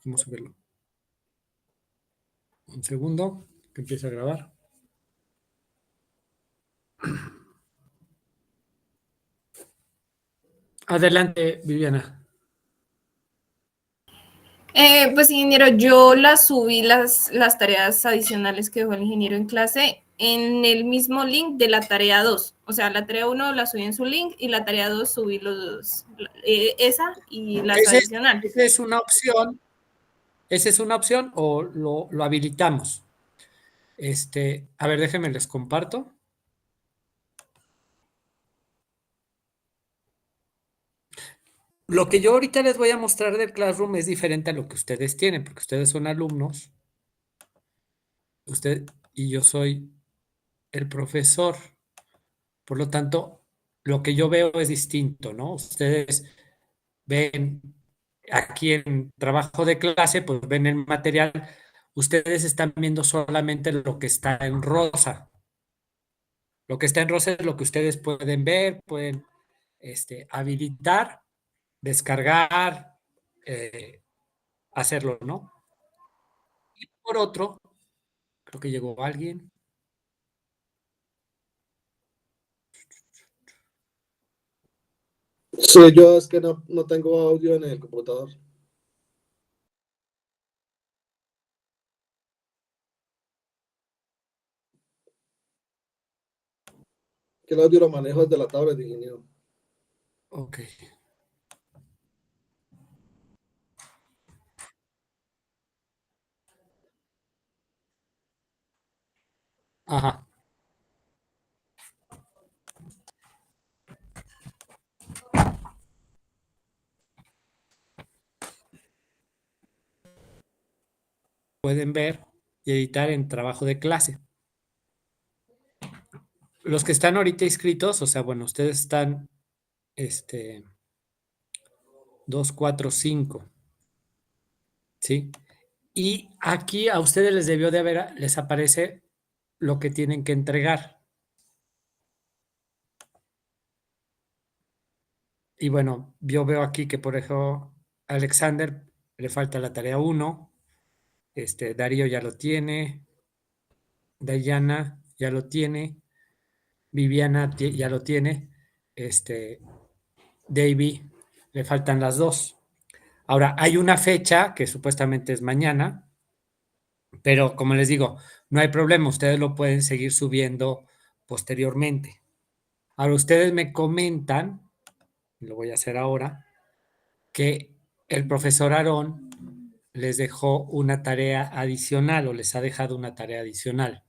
Vamos a verlo. Un segundo, que empiece a grabar. Adelante, Viviana. Pues ingeniero, yo subí las tareas adicionales que dejó el ingeniero en clase en el mismo link de la tarea 2. O sea, la tarea 1 la subí en su link y la tarea 2 subí esa y las adicionales. Esa es una opción. ¿Esa es una opción o lo habilitamos? A ver, déjenme les comparto. Lo que yo ahorita les voy a mostrar del Classroom es diferente a lo que ustedes tienen, porque ustedes son alumnos. Usted y yo soy el profesor. Por lo tanto, lo que yo veo es distinto, ¿no? Ustedes ven aquí en trabajo de clase, pues ven el material. Ustedes están viendo solamente lo que está en rosa. Lo que está en rosa es lo que ustedes pueden ver, pueden habilitar, descargar, hacerlo, ¿no? Y por otro, creo que llegó alguien. Sí, yo es que no tengo audio en el computador. Que el audio lo manejo desde la tablet, ingeniero. Ok. Ajá. Pueden ver y editar en trabajo de clase. Los que están ahorita inscritos, o sea, bueno, ustedes están 2, 4, 5, ¿sí? Y aquí a ustedes les debió de haber, les aparece lo que tienen que entregar. Y bueno, yo veo aquí que, por ejemplo, a Alexander le falta la tarea 1, Darío ya lo tiene, Dayana ya lo tiene, Viviana ya lo tiene, Davy le faltan las 2. Ahora, hay una fecha que supuestamente es mañana, pero como les digo, no hay problema, ustedes lo pueden seguir subiendo posteriormente. Ahora, ustedes me comentan, lo voy a hacer ahora, que el profesor Aarón les dejó una tarea adicional o les ha dejado una tarea adicional.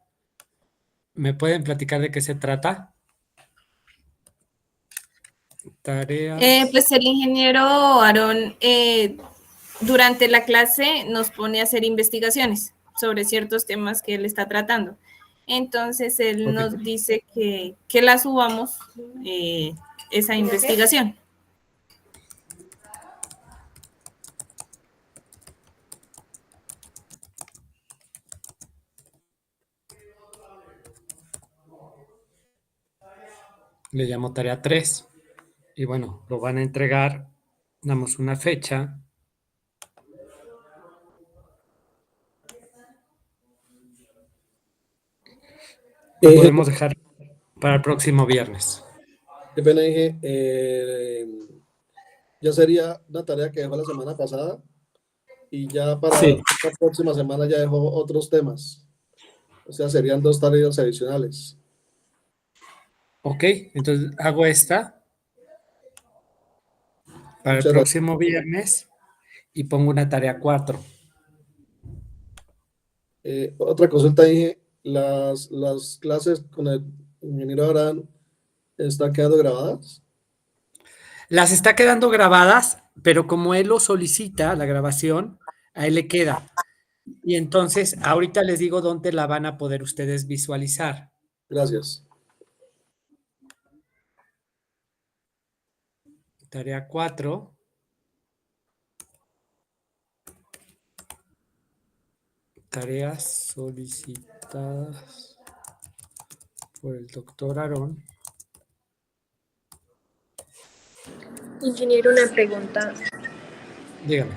¿Me pueden platicar de qué se trata? Tareas. Pues el ingeniero Aarón durante la clase nos pone a hacer investigaciones sobre ciertos temas que él está tratando. Entonces él nos dice que la subamos esa investigación. Le llamo tarea 3 y bueno, lo van a entregar, damos una fecha. Lo podemos dejar para el próximo viernes. Qué pena, dije, ya sería una tarea que dejó la semana pasada y ya para Sí. la próxima semana ya dejó otros temas. O sea, serían 2 tareas adicionales. Ok, entonces hago esta para el Muchas gracias. próximo viernes y pongo una tarea 4. Otra consulta, dije, las clases con el ingeniero Abraham están quedando grabadas. Las está quedando grabadas, pero como él lo solicita, la grabación, a él le queda. Y entonces, ahorita les digo dónde la van a poder ustedes visualizar. Gracias. Tarea 4. Tareas solicitadas por el doctor Aarón. Ingeniero, una pregunta. Dígame.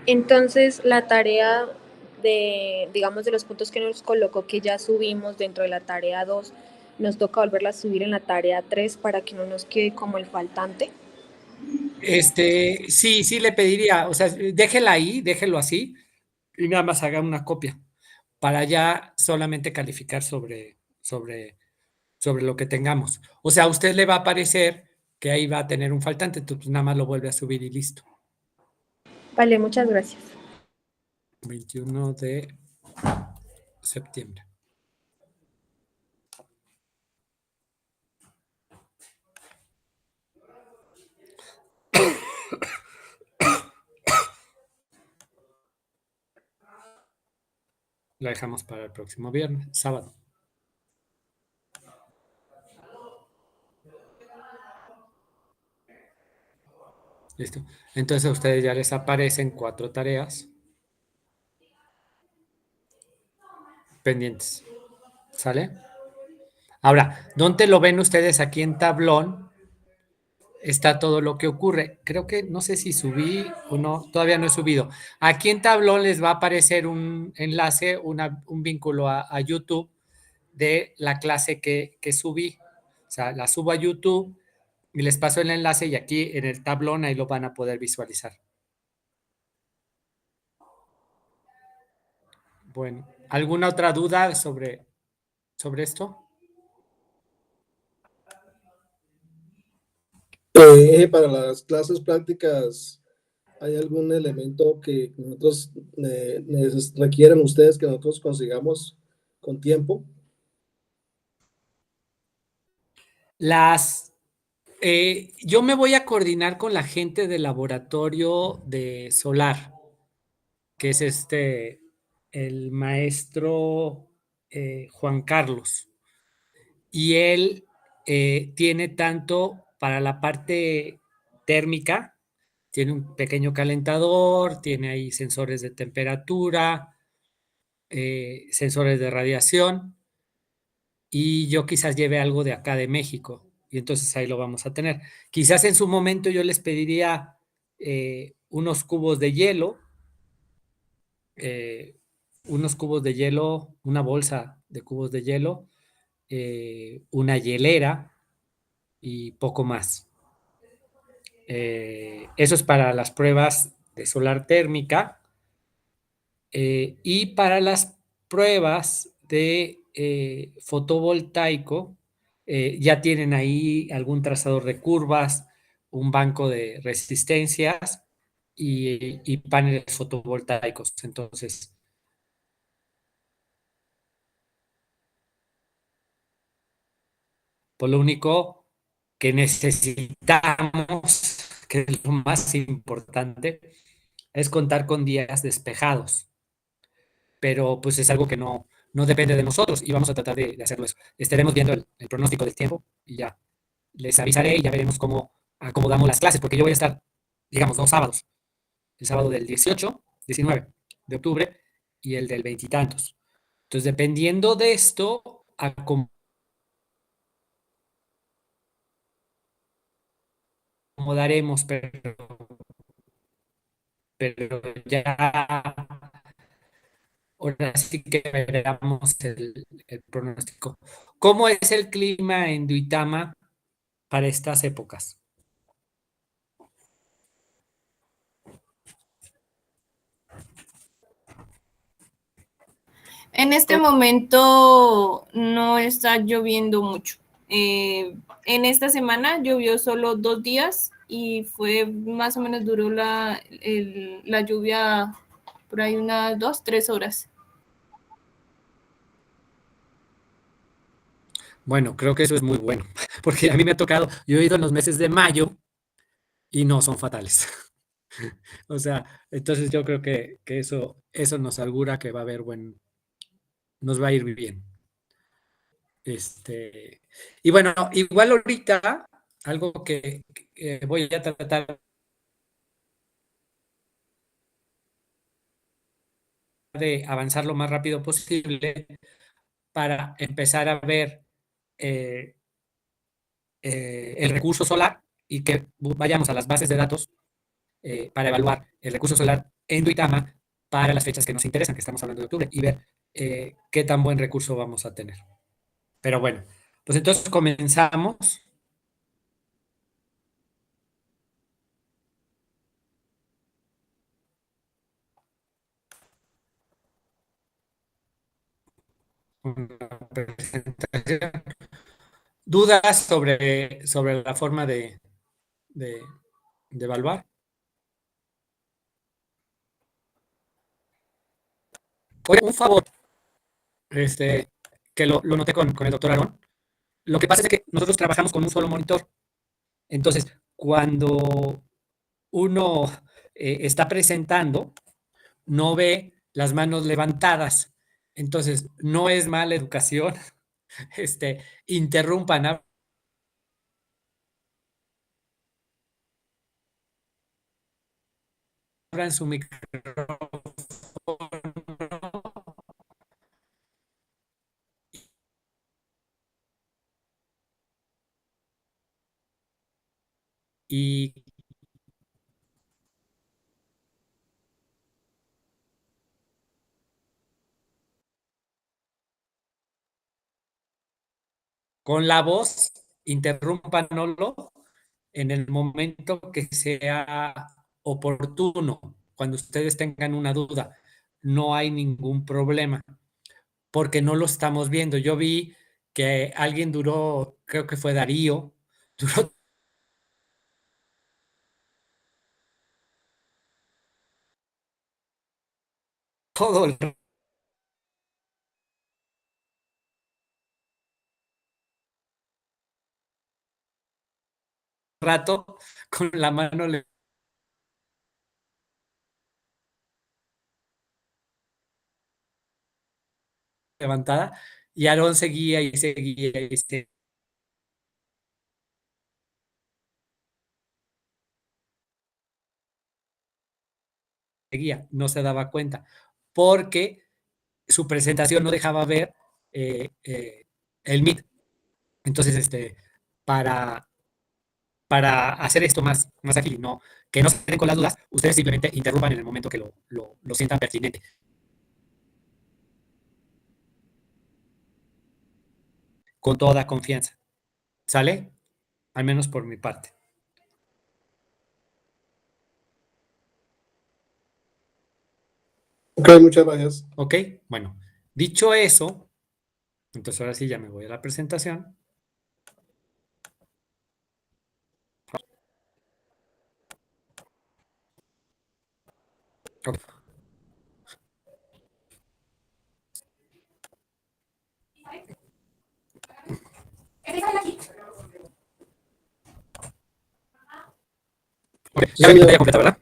Entonces, la tarea de, digamos, de los puntos que nos colocó que ya subimos dentro de la tarea 2, nos toca volverla a subir en la tarea 3 para que no nos quede como el faltante. Sí le pediría, o sea, déjela ahí, déjelo así y nada más haga una copia para ya solamente calificar sobre lo que tengamos. O sea, a usted le va a aparecer que ahí va a tener un faltante, entonces nada más lo vuelve a subir y listo. Vale, muchas gracias. 21 de septiembre. La dejamos para el próximo viernes, sábado. Listo. Entonces a ustedes ya les aparecen 4 tareas pendientes. ¿Sale? Ahora, ¿dónde lo ven ustedes aquí en tablón? Está todo lo que ocurre. Creo que no sé si subí o no, todavía no he subido. Aquí en tablón les va a aparecer un enlace, un vínculo a YouTube de la clase que subí. O sea, la subo a YouTube y les paso el enlace y aquí en el tablón ahí lo van a poder visualizar. Bueno, ¿alguna otra duda sobre esto? Para las clases prácticas, ¿hay algún elemento que nosotros requieren ustedes que nosotros consigamos con tiempo? Yo me voy a coordinar con la gente del laboratorio de solar, que es el maestro Juan Carlos. Y él tiene tanto para la parte térmica, tiene un pequeño calentador, tiene ahí sensores de temperatura, sensores de radiación, y yo quizás lleve algo de acá de México, y entonces ahí lo vamos a tener. Quizás en su momento yo les pediría unos cubos de hielo, una bolsa de cubos de hielo, una hielera y poco más. Eso es para las pruebas de solar térmica y para las pruebas de fotovoltaico. Ya tienen ahí algún trazador de curvas, un banco de resistencias y paneles fotovoltaicos. Entonces, por lo único que necesitamos, que es lo más importante, es contar con días despejados. Pero pues es algo que no depende de nosotros y vamos a tratar de hacerlo eso. Estaremos viendo el pronóstico del tiempo y ya les avisaré y ya veremos cómo acomodamos las clases, porque yo voy a estar, digamos, 2 sábados. El sábado del 18, 19 de octubre y el del veintitantos. Entonces, dependiendo de esto, acomodaremos, pero ya ahora sí que veremos el pronóstico. ¿Cómo es el clima en Duitama para estas épocas? En este momento no está lloviendo mucho. En esta semana llovió solo 2 días y fue más o menos duró la lluvia por ahí unas 2, 3 horas. Bueno, creo que eso es muy bueno, porque a mí me ha tocado, yo he ido en los meses de mayo y no son fatales. O sea, entonces yo creo que eso nos augura que va a haber nos va a ir bien. Y bueno, igual ahorita, algo que voy a tratar de avanzar lo más rápido posible para empezar a ver el recurso solar y que vayamos a las bases de datos para evaluar el recurso solar en Duitama para las fechas que nos interesan, que estamos hablando de octubre, y ver qué tan buen recurso vamos a tener. Pero bueno, pues entonces comenzamos. Una presentación. ¿Dudas sobre la forma de evaluar? Oye, un favor, que lo noté con el doctor Aarón. Lo que pasa es que nosotros trabajamos con un solo monitor. Entonces, cuando uno está presentando, no ve las manos levantadas. Entonces, no es mala educación. Interrumpan, abran su micrófono y con la voz, interrúmpanoslo en el momento que sea oportuno, cuando ustedes tengan una duda. No hay ningún problema, porque no lo estamos viendo. Yo vi que alguien duró, creo que fue Darío, duró todo el rato con la mano levantada, y Aarón seguía y seguía y seguía, no se daba cuenta, porque su presentación no dejaba ver el Meet. Entonces, para, para hacer esto más ágil, no, que no se queden con las dudas, ustedes simplemente interrumpan en el momento que lo sientan pertinente. Con toda confianza. ¿Sale? Al menos por mi parte. Ok, muchas gracias. Ok, bueno, dicho eso, entonces ahora sí ya me voy a la presentación. Ok. Ok, ya ven mi pantalla completa, ¿verdad?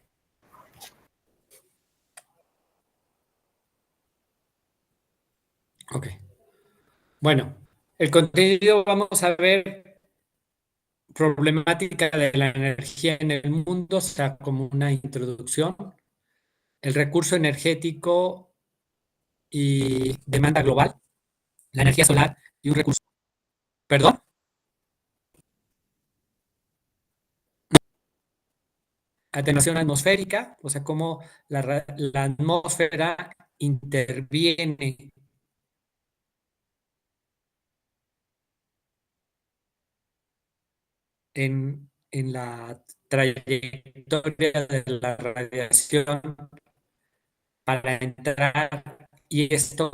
Ok. Bueno, el contenido vamos a ver problemática de la energía en el mundo, o sea, como una introducción, el recurso energético y demanda global, la energía solar y un recurso. ¿Perdón? Atenuación atmosférica, o sea, cómo la atmósfera interviene en la trayectoria de la radiación para entrar, y esto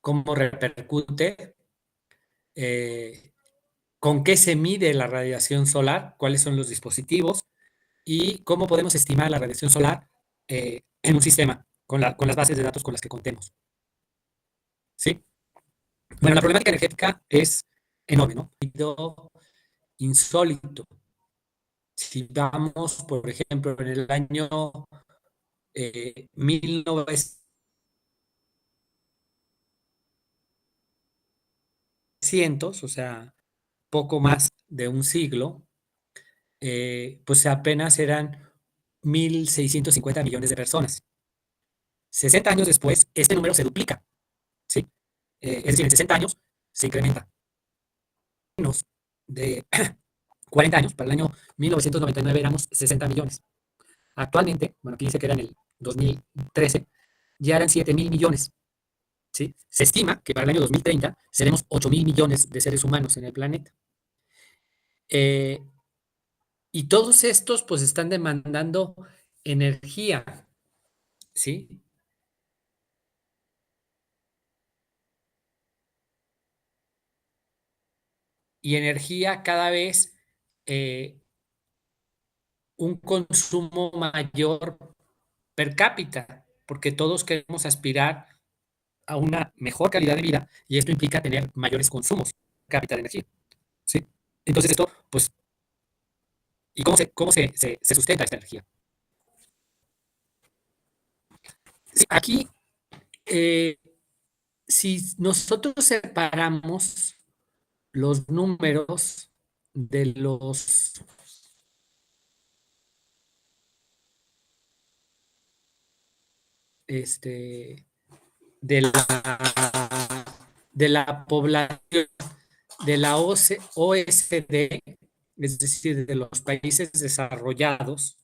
cómo repercute, con qué se mide la radiación solar, cuáles son los dispositivos y cómo podemos estimar la radiación solar en un sistema con las bases de datos con las que contemos. ¿Sí? Bueno, la problemática energética es enorme, ¿no? Insólito. Si vamos, por ejemplo, en el año 1900, o sea, poco más de un siglo, pues apenas eran 1.650 millones de personas. 60 años después, este número se duplica, ¿sí? Es decir, en 60 años se incrementa. Menos de 40 años, para el año 1999 éramos 60 millones. Actualmente, bueno, aquí dice que era en el 2013, ya eran 7.000 millones. ¿Sí? Se estima que para el año 2030 seremos 8.000 millones de seres humanos en el planeta. Eh, y todos estos pues están demandando energía, ¿sí? Y energía cada vez un consumo mayor per cápita, porque todos queremos aspirar a una mejor calidad de vida y esto implica tener mayores consumos per cápita de energía, ¿sí? Entonces esto, pues, ¿y cómo se sustenta esta energía? Sí, aquí, eh, si nosotros separamos los números de los este, de la población de la OSD, es decir, de los países desarrollados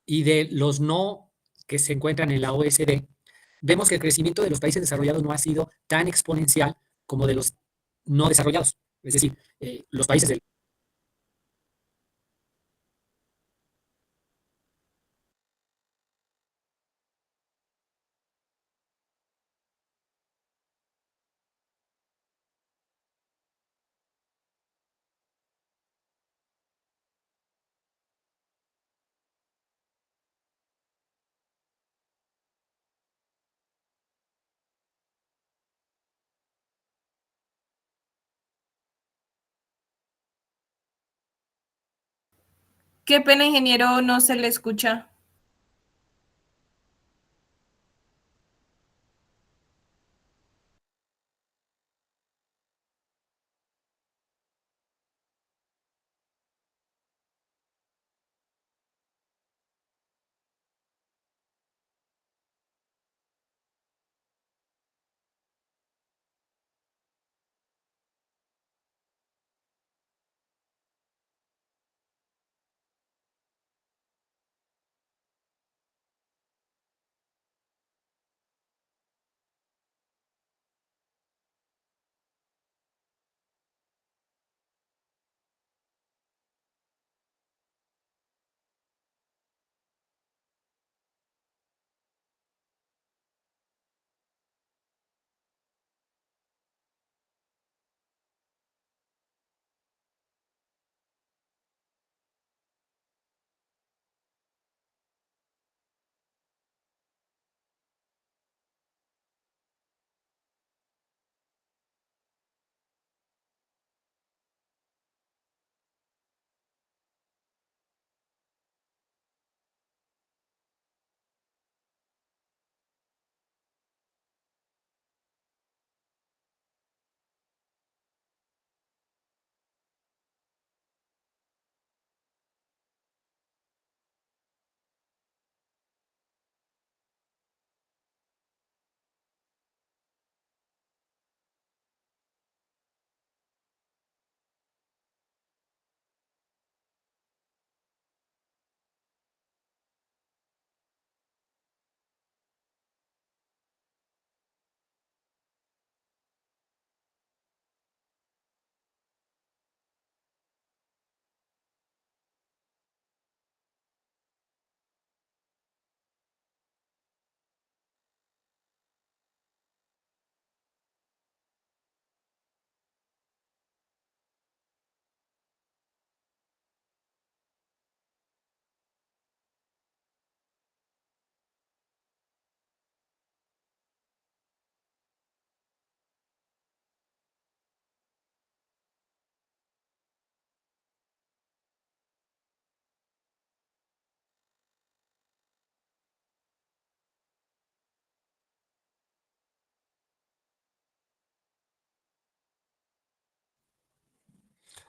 y de los no que se encuentran en la OSD, vemos que el crecimiento de los países desarrollados no ha sido tan exponencial como de los no desarrollados. Es decir, los países del... Qué pena, ingeniero, no se le escucha.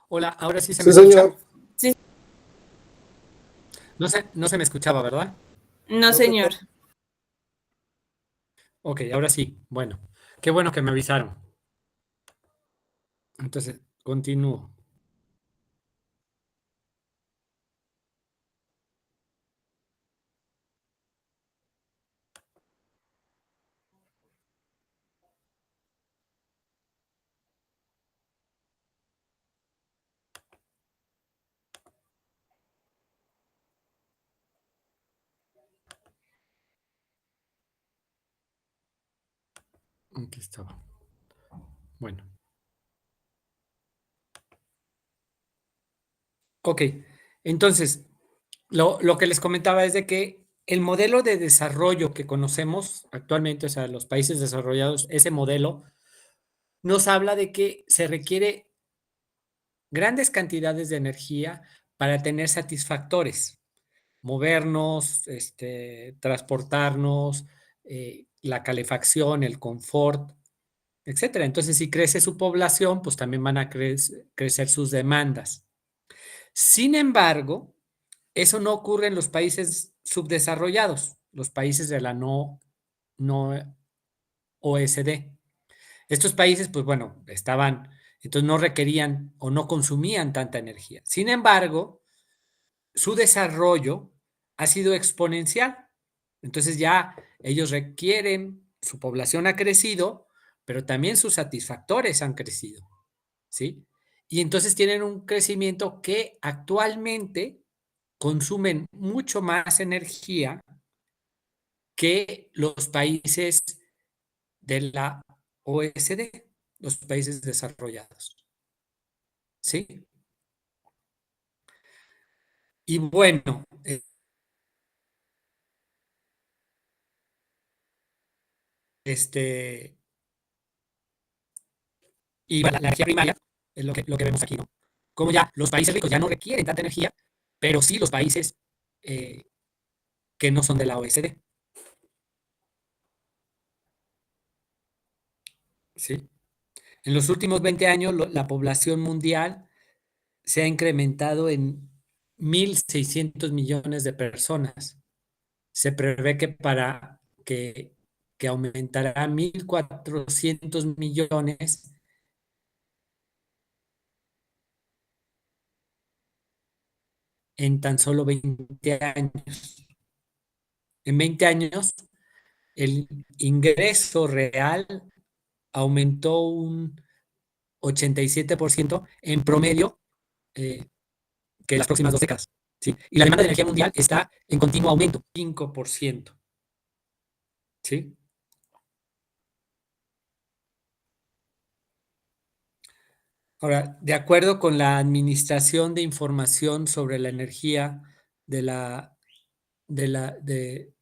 Hola, ahora sí se me Sí, escucha. señor. Sí, No se me escuchaba, ¿verdad? no, No, señor. señor. Ok, ahora sí. Bueno, qué bueno que me avisaron. Entonces, continúo. Aquí estaba. Bueno. Ok, entonces, lo que les comentaba es de que el modelo de desarrollo que conocemos actualmente, o sea, los países desarrollados, ese modelo nos habla de que se requiere grandes cantidades de energía para tener satisfactores, movernos, transportarnos, la calefacción, el confort, etcétera. Entonces, si crece su población, pues también van a crecer sus demandas. Sin embargo, eso no ocurre en los países subdesarrollados, los países de la no OSD. Estos países, pues bueno, entonces no requerían o no consumían tanta energía. Sin embargo, su desarrollo ha sido exponencial. Entonces ya ellos requieren, su población ha crecido, pero también sus satisfactores han crecido, ¿sí? Y entonces tienen un crecimiento que actualmente consumen mucho más energía que los países de la OSD, los países desarrollados, ¿sí? Y bueno, este, y la energía primaria es lo que vemos aquí, ¿no? Como ya los países ricos ya no requieren tanta energía, pero sí los países eh, que no son de la OSD, ¿sí? En los últimos 20 años, la población mundial se ha incrementado en 1.600 millones de personas. Se prevé que aumentará a 1.400 millones en tan solo 20 años. En 20 años, el ingreso real aumentó un 87% en promedio que las próximas 2 décadas. ¿Sí? Y la demanda de energía mundial está en continuo aumento, 5%. ¿Sí? Ahora, de acuerdo con la Administración de Información sobre la Energía de la, de,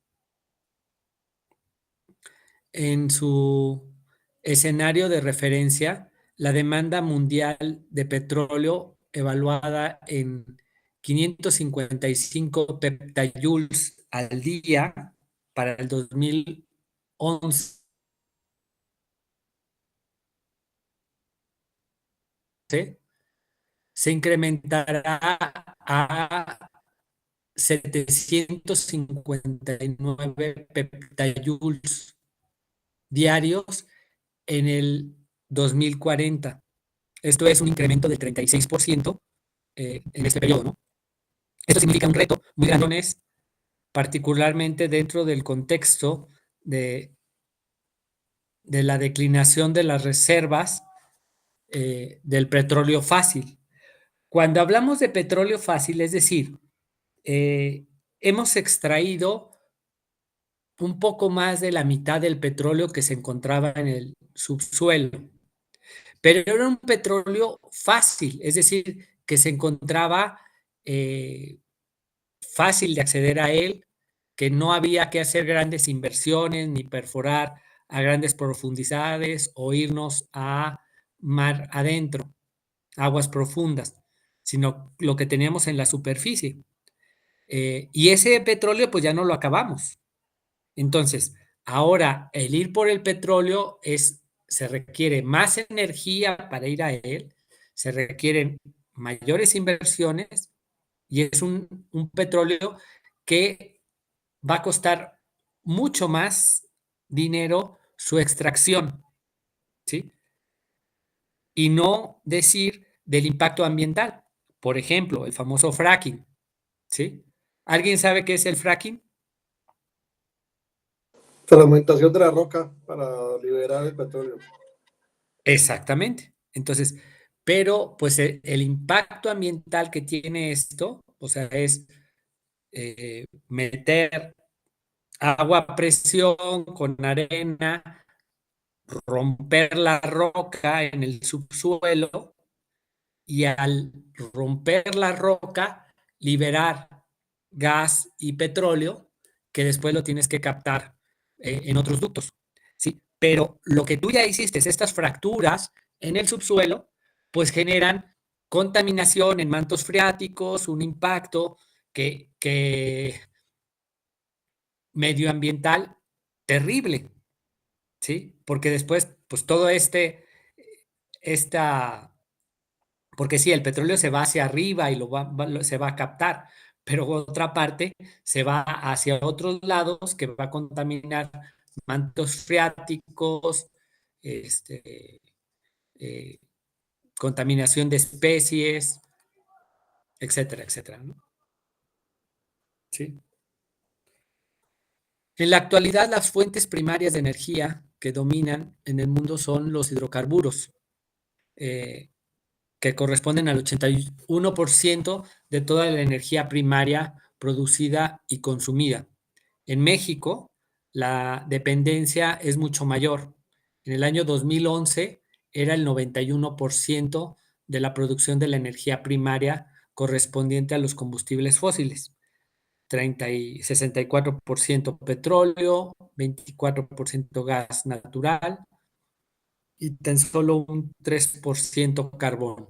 en su escenario de referencia, la demanda mundial de petróleo evaluada en 555 peptayoules al día para el 2011 se incrementará a 759 peptayoules diarios en el 2040. Esto es un incremento del 36% en este periodo, ¿no? Esto significa un reto muy grande, particularmente dentro del contexto de la declinación de las reservas del petróleo fácil. Cuando hablamos de petróleo fácil, es decir, hemos extraído un poco más de la mitad del petróleo que se encontraba en el subsuelo, pero era un petróleo fácil, es decir, que se encontraba fácil de acceder a él, que no había que hacer grandes inversiones ni perforar a grandes profundidades o irnos a mar adentro, aguas profundas, sino lo que teníamos en la superficie. Y ese petróleo pues ya no lo acabamos. Entonces, ahora el ir por el petróleo se requiere más energía para ir a él, se requieren mayores inversiones y es un petróleo que va a costar mucho más dinero su extracción, ¿sí? Y no decir del impacto ambiental. Por ejemplo, el famoso fracking, ¿sí? ¿Alguien sabe qué es el fracking? Fragmentación de la roca para liberar el petróleo. Exactamente. Entonces, pero pues el impacto ambiental que tiene esto, o sea, es meter agua a presión con arena romper la roca en el subsuelo y al romper la roca liberar gas y petróleo que después lo tienes que captar en otros ductos, ¿sí? Pero lo que tú ya hiciste, estas fracturas en el subsuelo, pues generan contaminación en mantos freáticos, un impacto que medioambiental terrible, ¿sí? Porque después, pues todo esta, porque sí, el petróleo se va hacia arriba y se va a captar, pero otra parte se va hacia otros lados que va a contaminar mantos freáticos, este, eh, contaminación de especies, etcétera, etcétera, ¿no? Sí. En la actualidad, las fuentes primarias de energía que dominan en el mundo son los hidrocarburos, que corresponden al 81% de toda la energía primaria producida y consumida. En México, la dependencia es mucho mayor. En el año 2011 era el 91% de la producción de la energía primaria correspondiente a los combustibles fósiles. 64% petróleo, 24% gas natural y tan solo un 3% carbón.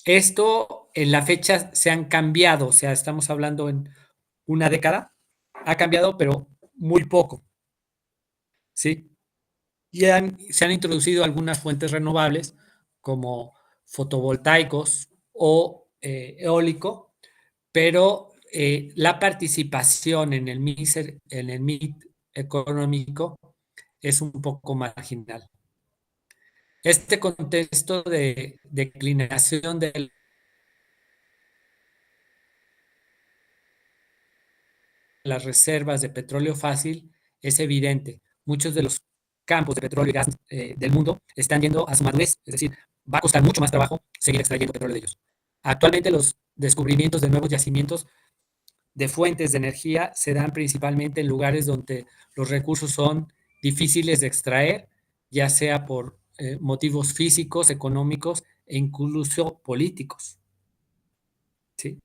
Esto en la fecha se han cambiado, o sea, estamos hablando en una década, ha cambiado, pero muy poco, ¿sí? Y se han introducido algunas fuentes renovables como fotovoltaicos o eólico, pero la participación en el mix económico es un poco marginal. Este contexto de declinación de las reservas de petróleo fácil es evidente. Muchos de los campos de petróleo y gas del mundo están yendo a su madurez, es decir, va a costar mucho más trabajo seguir extrayendo petróleo de ellos. Actualmente los descubrimientos de nuevos yacimientos de fuentes de energía se dan principalmente en lugares donde los recursos son difíciles de extraer, ya sea por motivos físicos, económicos e incluso políticos. ¿Sí?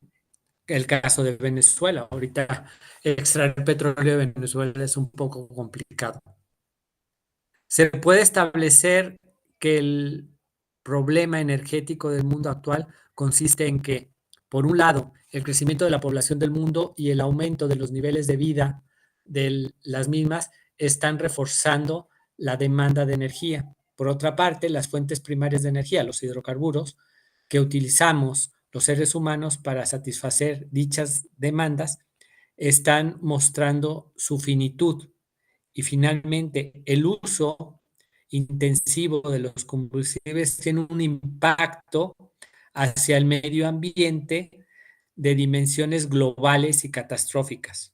El caso de Venezuela. Ahorita extraer petróleo de Venezuela es un poco complicado. Se puede establecer que el problema energético del mundo actual consiste en que, por un lado, el crecimiento de la población del mundo y el aumento de los niveles de vida de las mismas están reforzando la demanda de energía. Por otra parte, las fuentes primarias de energía, los hidrocarburos, que utilizamos los seres humanos para satisfacer dichas demandas, están mostrando su finitud. Y finalmente, el uso intensivo de los combustibles tiene un impacto hacia el medio ambiente de dimensiones globales y catastróficas.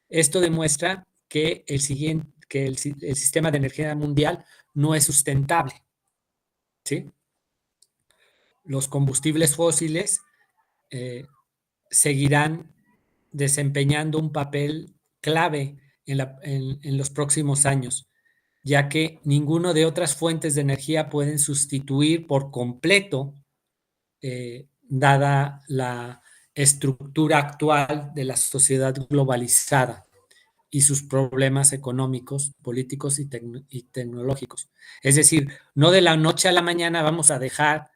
Esto demuestra que el sistema de energía mundial no es sustentable, ¿sí? Los combustibles fósiles seguirán desempeñando un papel clave en los próximos años, ya que ninguno de otras fuentes de energía pueden sustituir por completo, dada la estructura actual de la sociedad globalizada y sus problemas económicos, políticos y tecnológicos. Es decir, no de la noche a la mañana vamos a dejar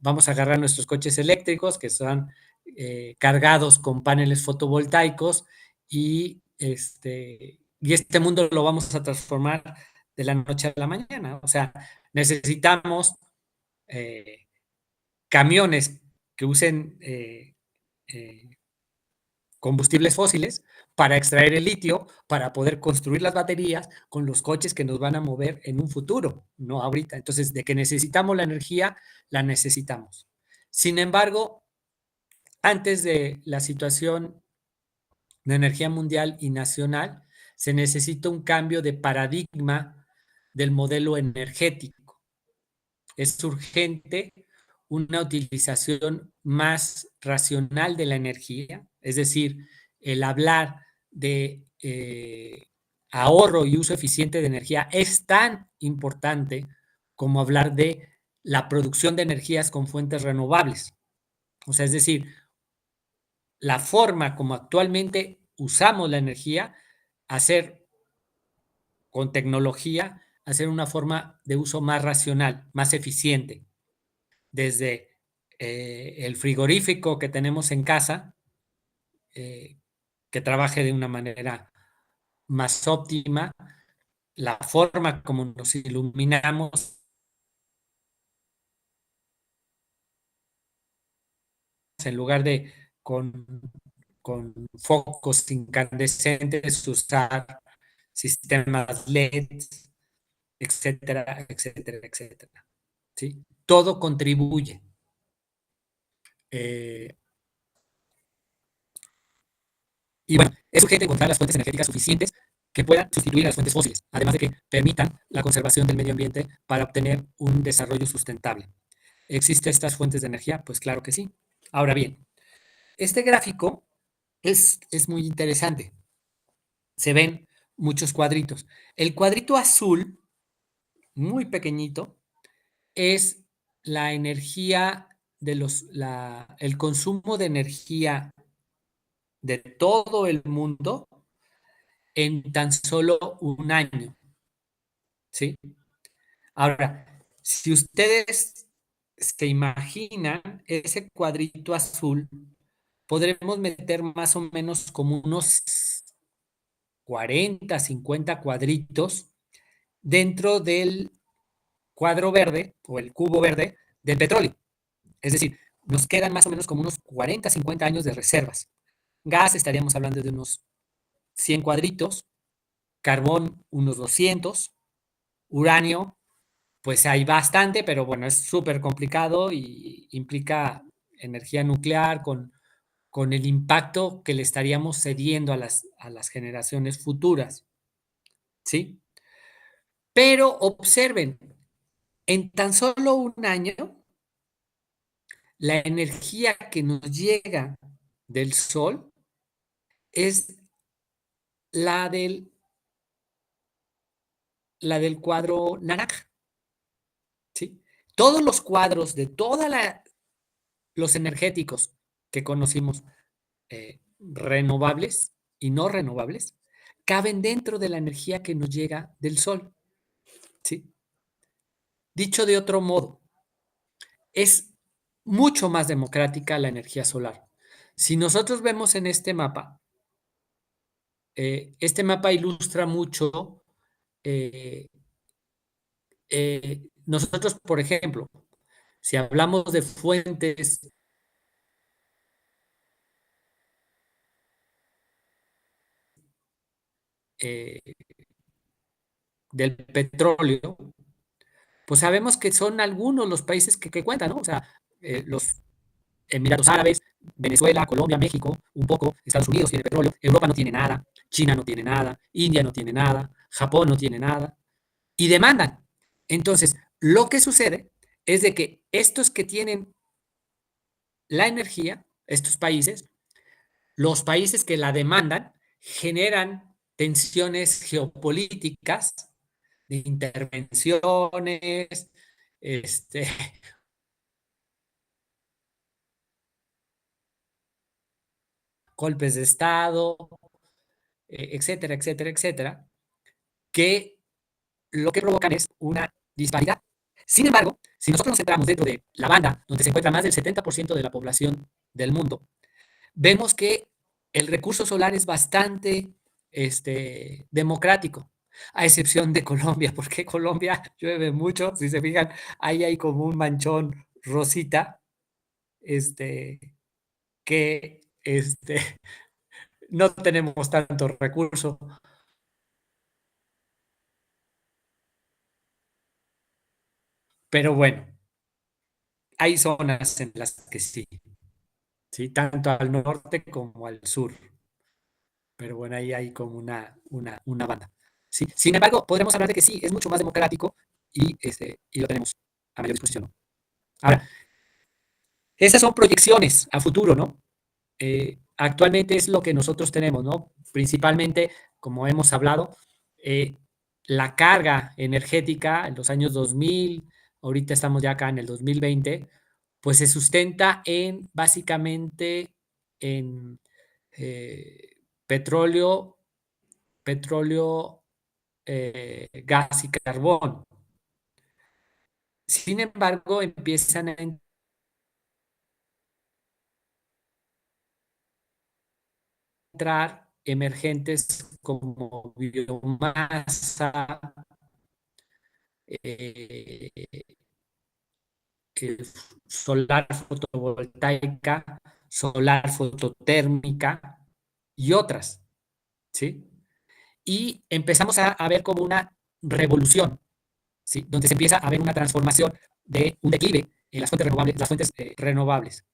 vamos a agarrar nuestros coches eléctricos que están cargados con paneles fotovoltaicos y este mundo lo vamos a transformar de la noche a la mañana. O sea, necesitamos camiones que usen combustibles fósiles para extraer el litio, para poder construir las baterías con los coches que nos van a mover en un futuro, no ahorita. Entonces, de que necesitamos la energía, la necesitamos. Sin embargo, antes de la situación de energía mundial y nacional, se necesita un cambio de paradigma del modelo energético. Es urgente una utilización más racional de la energía, es decir, el hablar de ahorro y uso eficiente de energía es tan importante como hablar de la producción de energías con fuentes renovables. O sea, es decir, la forma como actualmente usamos la energía, hacer con tecnología, hacer una forma de uso más racional, más eficiente. Desde el frigorífico que tenemos en casa, que trabaje de una manera más óptima, la forma como nos iluminamos en lugar de con focos incandescentes, usar sistemas LEDs, etcétera, etcétera, etcétera. ¿Sí? Todo contribuye. Y bueno, es urgente encontrar las fuentes energéticas suficientes que puedan sustituir a las fuentes fósiles, además de que permitan la conservación del medio ambiente para obtener un desarrollo sustentable. ¿Existen estas fuentes de energía? Pues claro que sí. Ahora bien, este gráfico es muy interesante. Se ven muchos cuadritos. El cuadrito azul, muy pequeñito, es la energía de el consumo de energía de todo el mundo en tan solo un año, ¿sí? Ahora, si ustedes se imaginan ese cuadrito azul, podremos meter más o menos como unos 40, 50 cuadritos dentro del cuadro verde o el cubo verde del petróleo. Es decir, nos quedan más o menos como unos 40, 50 años de reservas. Gas estaríamos hablando de unos 100 cuadritos, carbón unos 200, uranio pues hay bastante, pero bueno, es súper complicado y implica energía nuclear con el impacto que le estaríamos cediendo a las generaciones futuras, ¿sí? Pero observen, en tan solo un año, la energía que nos llega del Sol es la del, la del cuadro naranja, ¿sí? Todos los cuadros de todos los energéticos que conocimos, renovables y no renovables, caben dentro de la energía que nos llega del Sol, ¿sí? Dicho de otro modo, es mucho más democrática la energía solar. Si nosotros vemos en este mapa ilustra mucho, nosotros, por ejemplo, si hablamos de fuentes del petróleo, pues sabemos que son algunos los países que cuentan, ¿no? O sea, los Emiratos Árabes, Venezuela, Colombia, México, un poco, Estados Unidos tiene petróleo, Europa no tiene nada, China no tiene nada, India no tiene nada, Japón no tiene nada, y demandan. Entonces, lo que sucede es de que estos que tienen la energía, estos países, los países que la demandan, generan tensiones geopolíticas de intervenciones, golpes de Estado, etcétera, etcétera, etcétera, que lo que provocan es una disparidad. Sin embargo, si nosotros nos centramos dentro de la banda, donde se encuentra más del 70% de la población del mundo, vemos que el recurso solar es bastante democrático, a excepción de Colombia, porque Colombia llueve mucho, si se fijan, ahí hay como un manchón rosita, que no tenemos tanto recurso. Pero bueno, hay zonas en las que sí, ¿sí? Tanto al norte como al sur. Pero bueno, ahí hay como una banda. ¿Sí? Sin embargo, podremos hablar de que sí, es mucho más democrático y lo tenemos a mayor disposición, ¿no? Ahora, esas son proyecciones a futuro, ¿no? Actualmente es lo que nosotros tenemos, ¿no? Principalmente, como hemos hablado, la carga energética en los años 2000, ahorita estamos ya acá en el 2020, pues se sustenta en básicamente en petróleo, gas y carbón. Sin embargo, empiezan a entrar emergentes como biomasa, eh, solar fotovoltaica, solar fototérmica y otras, ¿sí? Y empezamos a ver como una revolución, ¿sí? Donde se empieza a ver una transformación de un declive en las fuentes renovables.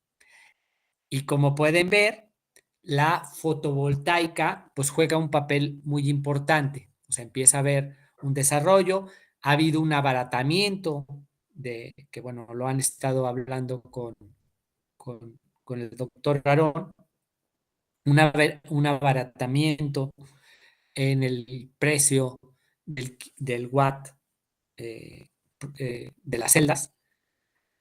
Y como pueden ver, la fotovoltaica pues juega un papel muy importante. O sea, empieza a haber un desarrollo, ha habido un abaratamiento que bueno, lo han estado hablando con el doctor Aarón, un abaratamiento en el precio del watt de las celdas,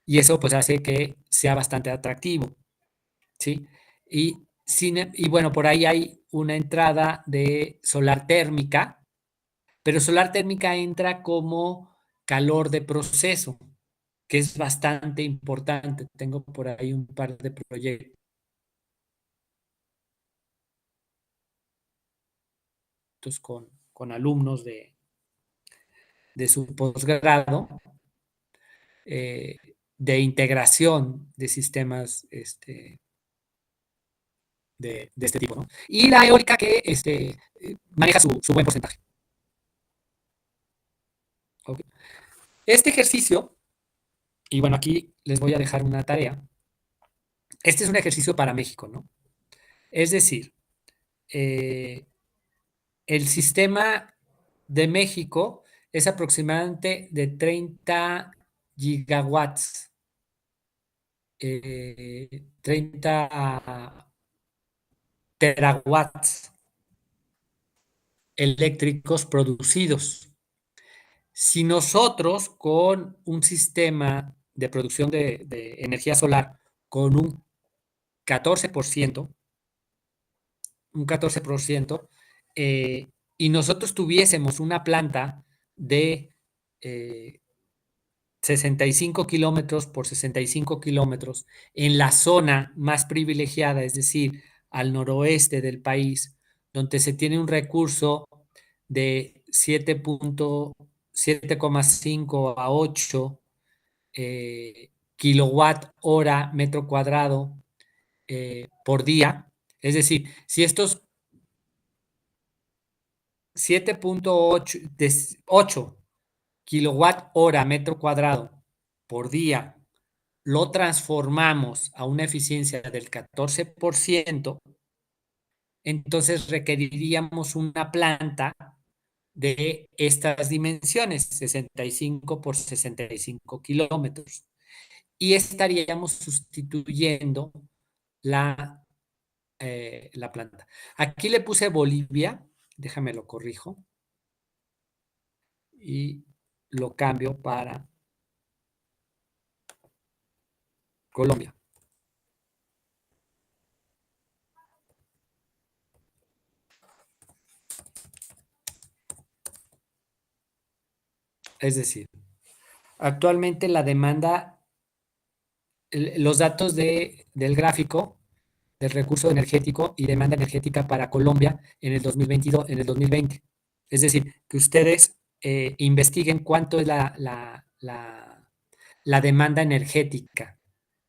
y eso pues hace que sea bastante atractivo, ¿sí? Y bueno, por ahí hay una entrada de solar térmica, pero solar térmica entra como calor de proceso, que es bastante importante. Tengo por ahí un par de proyectos con alumnos de su posgrado, de integración de sistemas de este tipo, ¿no? Y la eólica que maneja su buen porcentaje. Okay. Este ejercicio, y bueno, aquí les voy a dejar una tarea. Este es un ejercicio para México, ¿no? Es decir, el sistema de México es aproximadamente de 30 gigawatts, 30 terawatts eléctricos producidos. Si nosotros con un sistema de producción de energía solar con un 14%, un 14%, y nosotros tuviésemos una planta de 65 kilómetros por 65 kilómetros en la zona más privilegiada, es decir, al noroeste del país, donde se tiene un recurso de 7,5 a 8 kilowatt hora metro cuadrado por día. Es decir, si estos 7,8 kilowatt hora metro cuadrado por día lo transformamos a una eficiencia del 14%, entonces requeriríamos una planta de estas dimensiones, 65 por 65 kilómetros, y estaríamos sustituyendo la planta. Aquí le puse Bolivia, déjame lo corrijo, y lo cambio para Colombia. Es decir, actualmente la demanda, los datos del gráfico del recurso energético y demanda energética para Colombia en el 2022, en el 2020. Es decir, que ustedes investiguen cuánto es la demanda energética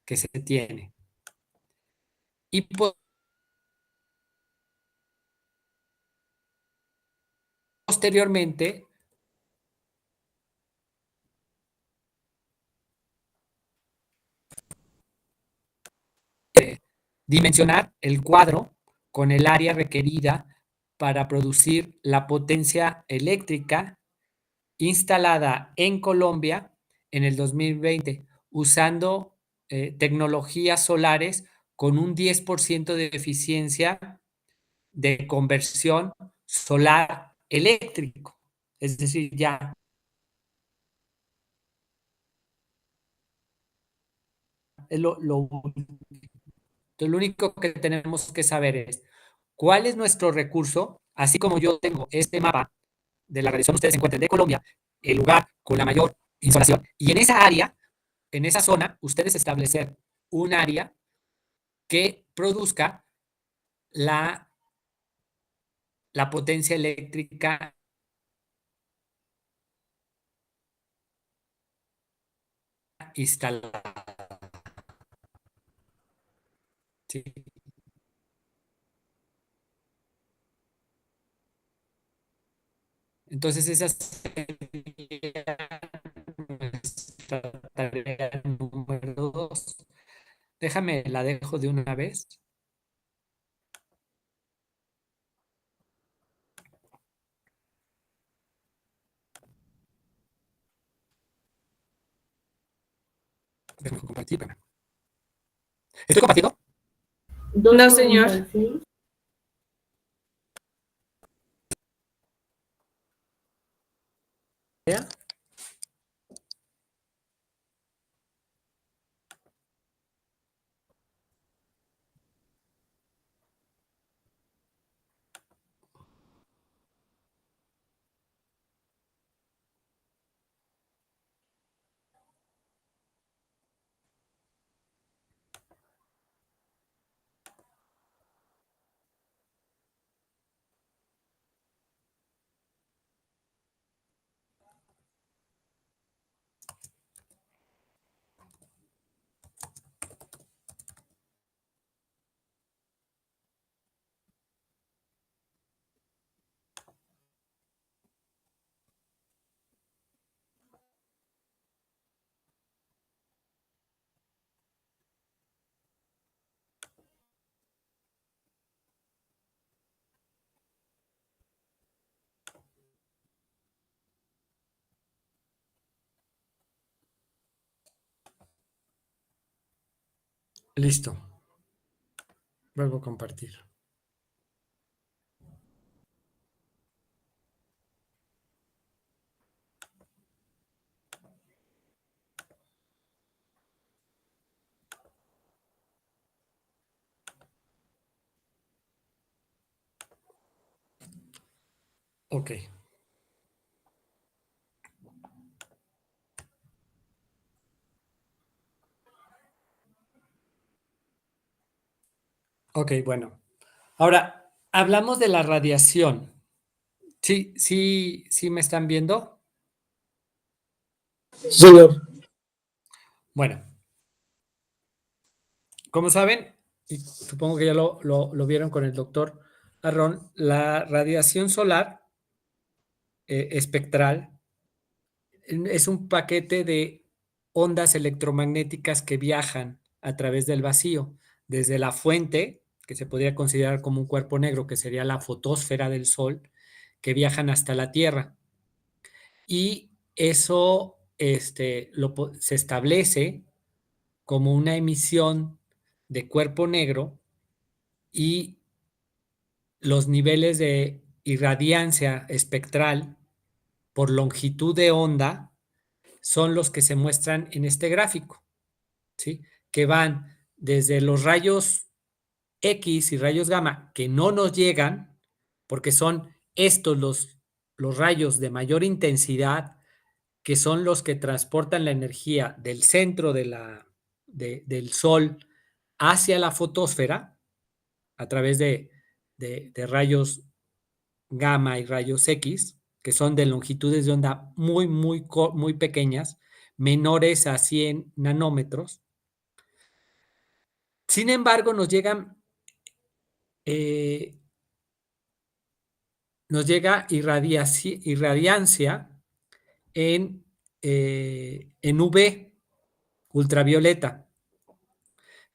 que se tiene. Y posteriormente, dimensionar el cuadro con el área requerida para producir la potencia eléctrica instalada en Colombia en el 2020, usando tecnologías solares con un 10% de eficiencia de conversión solar eléctrico. Es decir, ya es lo único que tenemos que saber es cuál es nuestro recurso, así como yo tengo este mapa de la radiación, ustedes se encuentran de Colombia, el lugar con la mayor insolación, y en esa área, en esa zona, ustedes establecer un área que produzca la, la potencia eléctrica instalada. ¿Sí? Entonces esa sería nuestra tarea número 2. Déjame, la dejo de una vez. Déjame compartir. ¿Estoy compartiendo? No, señor. Listo. Vuelvo a compartir. Ok. Ok, bueno. Ahora, hablamos de la radiación. Sí, sí, sí me están viendo. Señor. Bueno, como saben, y supongo que ya lo vieron con el doctor Arrón, la radiación solar espectral es un paquete de ondas electromagnéticas que viajan a través del vacío, desde la fuente, que se podría considerar como un cuerpo negro, que sería la fotosfera del Sol, que viajan hasta la Tierra. Y eso se establece como una emisión de cuerpo negro y los niveles de irradiancia espectral por longitud de onda son los que se muestran en este gráfico, ¿sí? Que van desde los rayos X y rayos gamma que no nos llegan, porque son estos los rayos de mayor intensidad, que son los que transportan la energía del centro del Sol hacia la fotosfera a través de rayos gamma y rayos X, que son de longitudes de onda muy pequeñas, menores a 100 nanómetros. Sin embargo, nos llega irradiancia en UV, ultravioleta,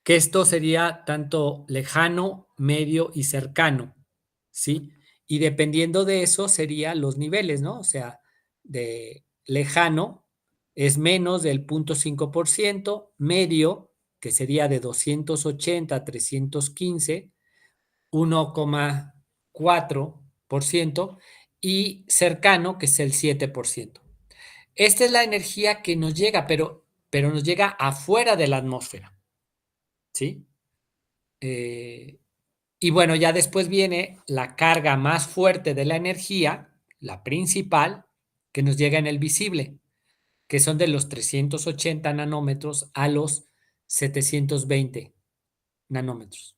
que esto sería tanto lejano, medio y cercano, ¿sí? Y dependiendo de eso serían los niveles, ¿no? O sea, de lejano es menos del 0.5%, medio, que sería de 280 a 315, 1,4%, y cercano, que es el 7%. Esta es la energía que nos llega, pero nos llega afuera de la atmósfera, ¿sí? Y bueno, ya después viene la carga más fuerte de la energía, la principal, que nos llega en el visible, que son de los 380 nanómetros a los 720 nanómetros,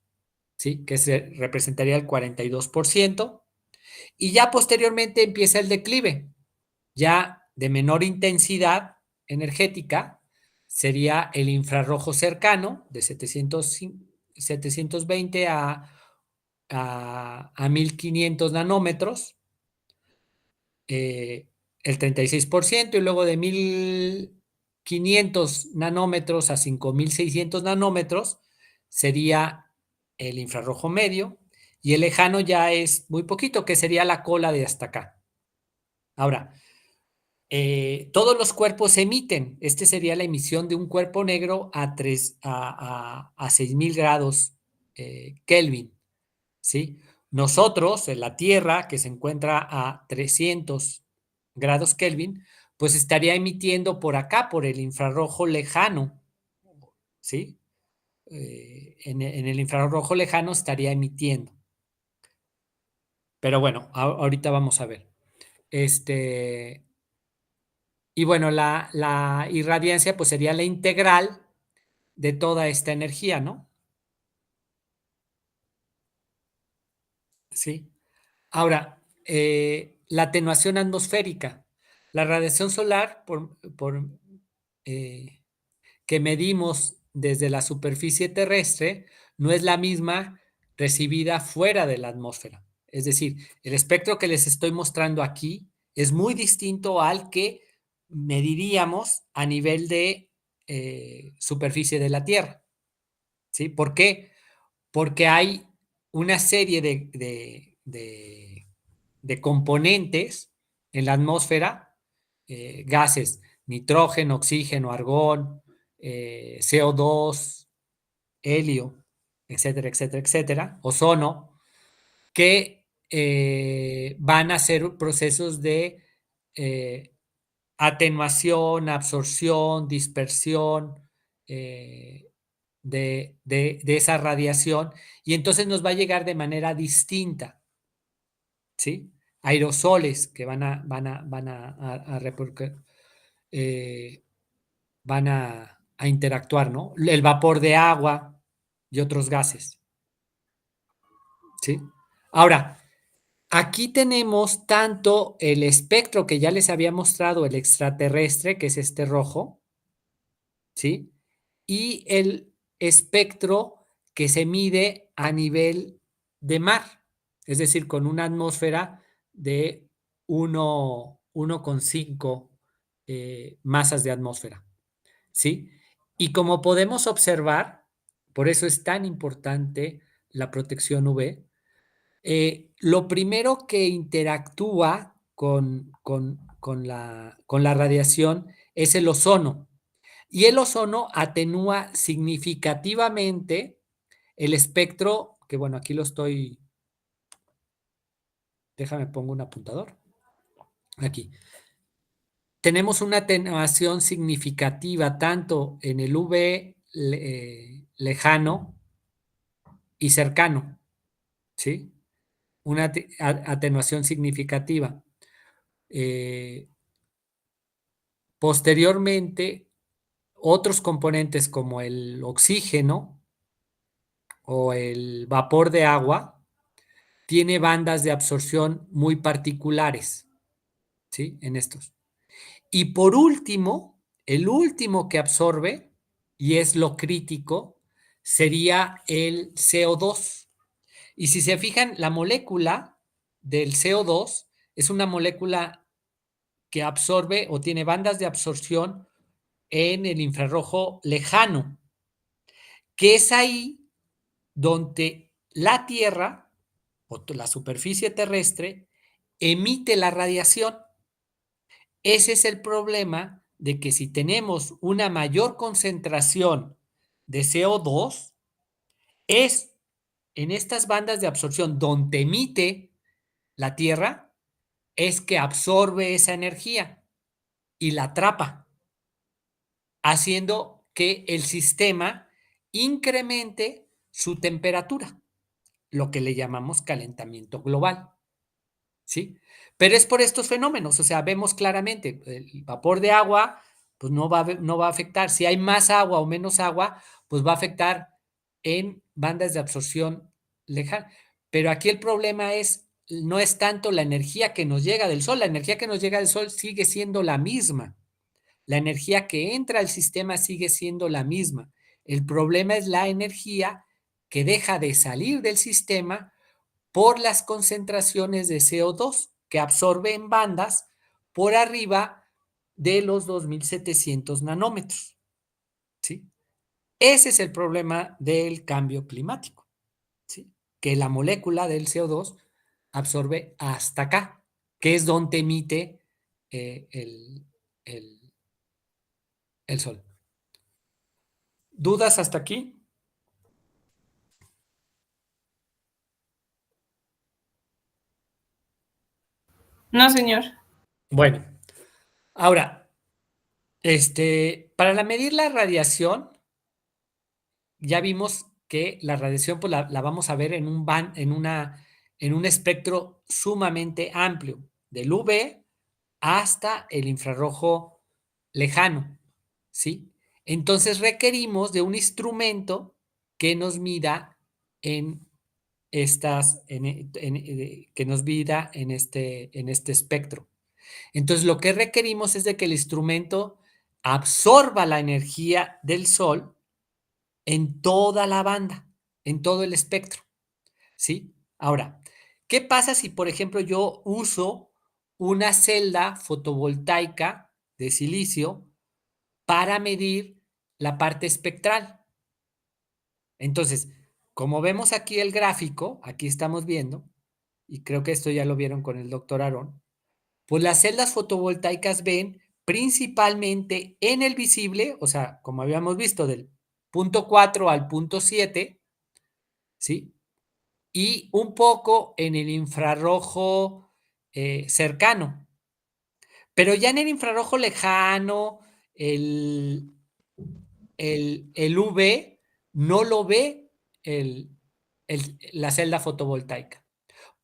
¿sí? Que representaría el 42%. Y ya posteriormente empieza el declive, ya de menor intensidad energética, sería el infrarrojo cercano, de 720 a 1500 nanómetros, el 36%, y luego de 1500 nanómetros a 5600 nanómetros sería el infrarrojo medio, y el lejano ya es muy poquito, que sería la cola de hasta acá. Ahora, todos los cuerpos emiten. Este sería la emisión de un cuerpo negro a 6000 grados Kelvin, ¿sí? Nosotros, en la Tierra, que se encuentra a 300 grados Kelvin, pues estaría emitiendo por acá, por el infrarrojo lejano, ¿sí? En el infrarrojo lejano estaría emitiendo. Pero bueno, ahorita vamos a ver. Y bueno, la irradiancia pues sería la integral de toda esta energía, ¿no? Sí. Ahora, la atenuación atmosférica. La radiación solar que medimos desde la superficie terrestre no es la misma recibida fuera de la atmósfera. Es decir, el espectro que les estoy mostrando aquí es muy distinto al que mediríamos a nivel de superficie de la Tierra. ¿Sí? ¿Por qué? Porque hay una serie de componentes en la atmósfera, gases, nitrógeno, oxígeno, argón, CO2, helio, etcétera, etcétera, etcétera, ozono, que van a ser procesos de atenuación, absorción, dispersión de esa radiación, y entonces nos va a llegar de manera distinta, ¿sí? Aerosoles que van a interactuar, ¿no? El vapor de agua y otros gases, ¿sí? Ahora, aquí tenemos tanto el espectro que ya les había mostrado, el extraterrestre, que es este rojo, ¿sí? Y el espectro que se mide a nivel de mar, es decir, con una atmósfera de 1,5 masas de atmósfera, ¿sí? Y como podemos observar, por eso es tan importante la protección UV, lo primero que interactúa con la radiación es el ozono. Y el ozono atenúa significativamente el espectro, que bueno, aquí lo estoy, déjame pongo un apuntador, aquí. Tenemos una atenuación significativa tanto en el UV lejano y cercano, ¿sí? Una atenuación significativa. Posteriormente, otros componentes como el oxígeno o el vapor de agua tiene bandas de absorción muy particulares, ¿sí? En estos. Y por último, el último que absorbe, y es lo crítico, sería el CO2. Y si se fijan, la molécula del CO2 es una molécula que absorbe o tiene bandas de absorción en el infrarrojo lejano, que es ahí donde la Tierra o la superficie terrestre emite la radiación. Ese es el problema de que si tenemos una mayor concentración de CO2, es en estas bandas de absorción donde emite la Tierra es que absorbe esa energía y la atrapa, haciendo que el sistema incremente su temperatura, lo que le llamamos calentamiento global, ¿sí? Pero es por estos fenómenos, o sea, vemos claramente, el vapor de agua, pues no va a afectar. Si hay más agua o menos agua, pues va a afectar en bandas de absorción lejana. Pero aquí el problema no es tanto la energía que nos llega del sol, la energía que nos llega del sol sigue siendo la misma. La energía que entra al sistema sigue siendo la misma. El problema es la energía que deja de salir del sistema por las concentraciones de CO2 que absorbe en bandas por arriba de los 2700 nanómetros. ¿Sí? Ese es el problema del cambio climático, ¿sí? Que la molécula del CO2 absorbe hasta acá, que es donde emite el, el sol. ¿Dudas hasta aquí? No, señor. Bueno, ahora, para medir la radiación, ya vimos que la radiación pues, la vamos a ver en un espectro sumamente amplio, del UV hasta el infrarrojo lejano, ¿sí? Entonces requerimos de un instrumento que nos mida en que nos mida en este espectro. Entonces lo que requerimos es de que el instrumento absorba la energía del sol en toda la banda, en todo el espectro, ¿sí? Ahora, ¿qué pasa si, por ejemplo, yo uso una celda fotovoltaica de silicio para medir la parte espectral? Entonces, como vemos aquí el gráfico, aquí estamos viendo, y creo que esto ya lo vieron con el doctor Aarón, pues las celdas fotovoltaicas ven principalmente en el visible, o sea, como habíamos visto, del punto 4 al punto 7, ¿sí? Y un poco en el infrarrojo cercano. Pero ya en el infrarrojo lejano, el UV no lo ve la celda fotovoltaica.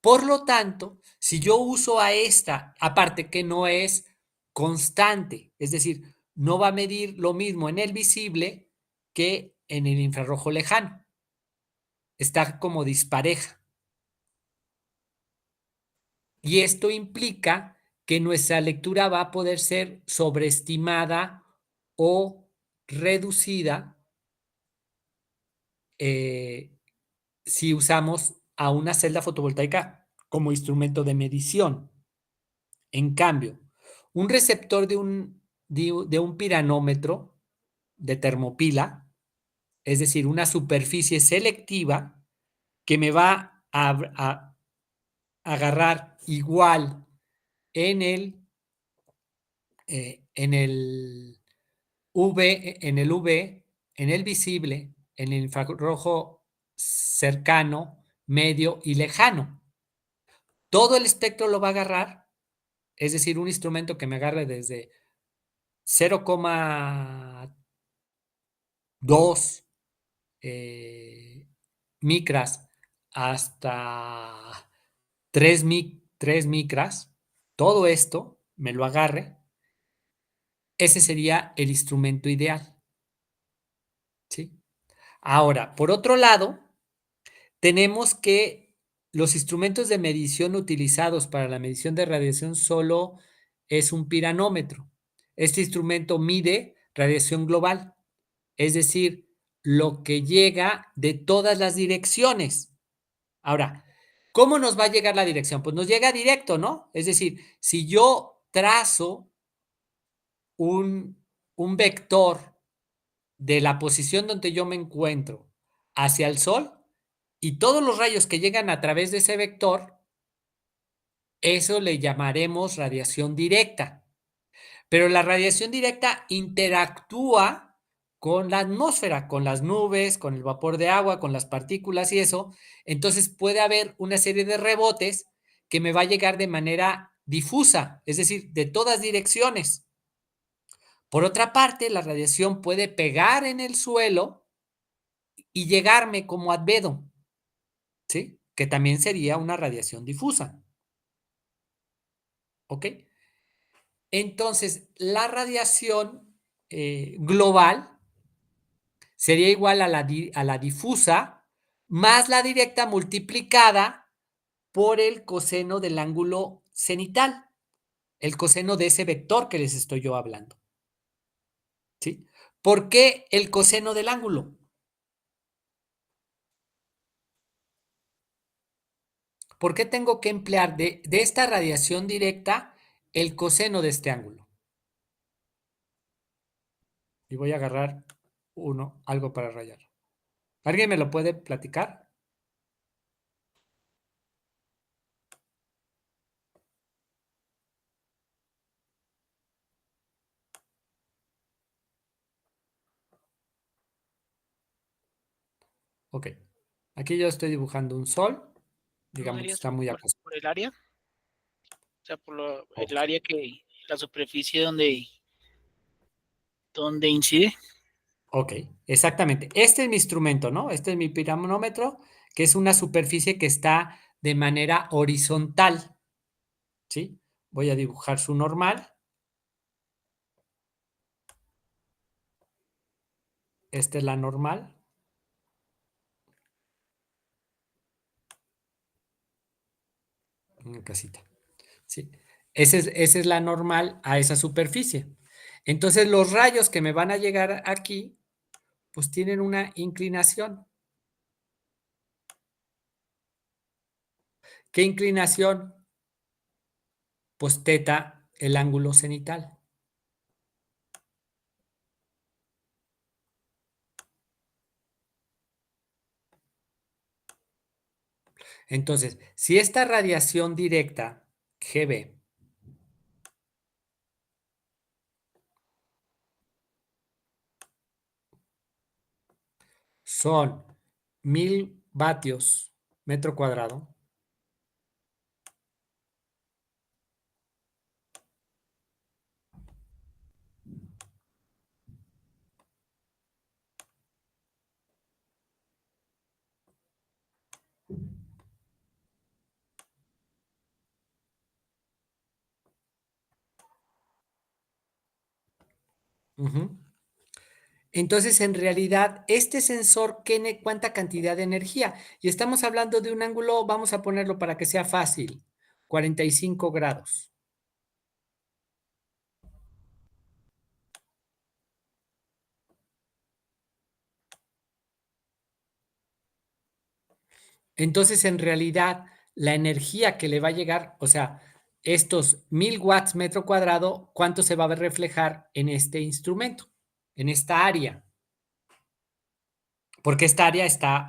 Por lo tanto, si yo uso a esta, aparte que no es constante, es decir, no va a medir lo mismo en el visible que en el infrarrojo lejano. Está como dispareja. Y esto implica que nuestra lectura va a poder ser sobreestimada o reducida si usamos a una celda fotovoltaica como instrumento de medición. En cambio, un receptor de un piranómetro de termopila, es decir, una superficie selectiva que me va a agarrar igual en el UV, en el visible, en el infrarrojo cercano, medio y lejano. Todo el espectro lo va a agarrar, es decir, un instrumento que me agarre desde 0,2 micras hasta 3 micras, todo esto me lo agarre. Ese sería el instrumento ideal, ¿sí? Ahora, por otro lado, tenemos que los instrumentos de medición utilizados para la medición de radiación solo es un piranómetro. Este instrumento mide radiación global, es decir, lo que llega de todas las direcciones. Ahora, ¿cómo nos va a llegar la dirección? Pues nos llega directo, ¿no? Es decir, si yo trazo un vector de la posición donde yo me encuentro hacia el Sol y todos los rayos que llegan a través de ese vector, eso le llamaremos radiación directa. Pero la radiación directa interactúa con la atmósfera, con las nubes, con el vapor de agua, con las partículas y eso. Entonces puede haber una serie de rebotes que me va a llegar de manera difusa, es decir, de todas direcciones. Por otra parte, la radiación puede pegar en el suelo y llegarme como albedo, ¿sí? Que también sería una radiación difusa. ¿Ok? Entonces, la radiación global sería igual a la difusa más la directa multiplicada por el coseno del ángulo cenital, el coseno de ese vector que les estoy yo hablando. ¿Sí? ¿Por qué el coseno del ángulo? ¿Por qué tengo que emplear de esta radiación directa el coseno de este ángulo? Y voy a agarrar algo para rayar. ¿Alguien me lo puede platicar? Ok. Aquí yo estoy dibujando un sol. ¿No Digamos que sería está muy por, acostado. por el área? O sea, el área la superficie donde incide. Ok, exactamente. Este es mi instrumento, ¿no? Este es mi piranómetro, que es una superficie que está de manera horizontal, ¿sí? Voy a dibujar su normal. Esta es la normal. Una casita, ¿sí? Esa es la normal a esa superficie. Entonces, los rayos que me van a llegar aquí, pues tienen una inclinación. ¿Qué inclinación? Pues teta, el ángulo cenital. Entonces, si esta radiación directa, GB, son 1000 vatios metro cuadrado, entonces en realidad este sensor tiene cuánta cantidad de energía. Y estamos hablando de un ángulo, vamos a ponerlo para que sea fácil, 45 grados. Entonces, en realidad, la energía que le va a llegar, o sea, estos 1000 watts metro cuadrado, ¿cuánto se va a reflejar en este instrumento, en esta área? Porque esta área está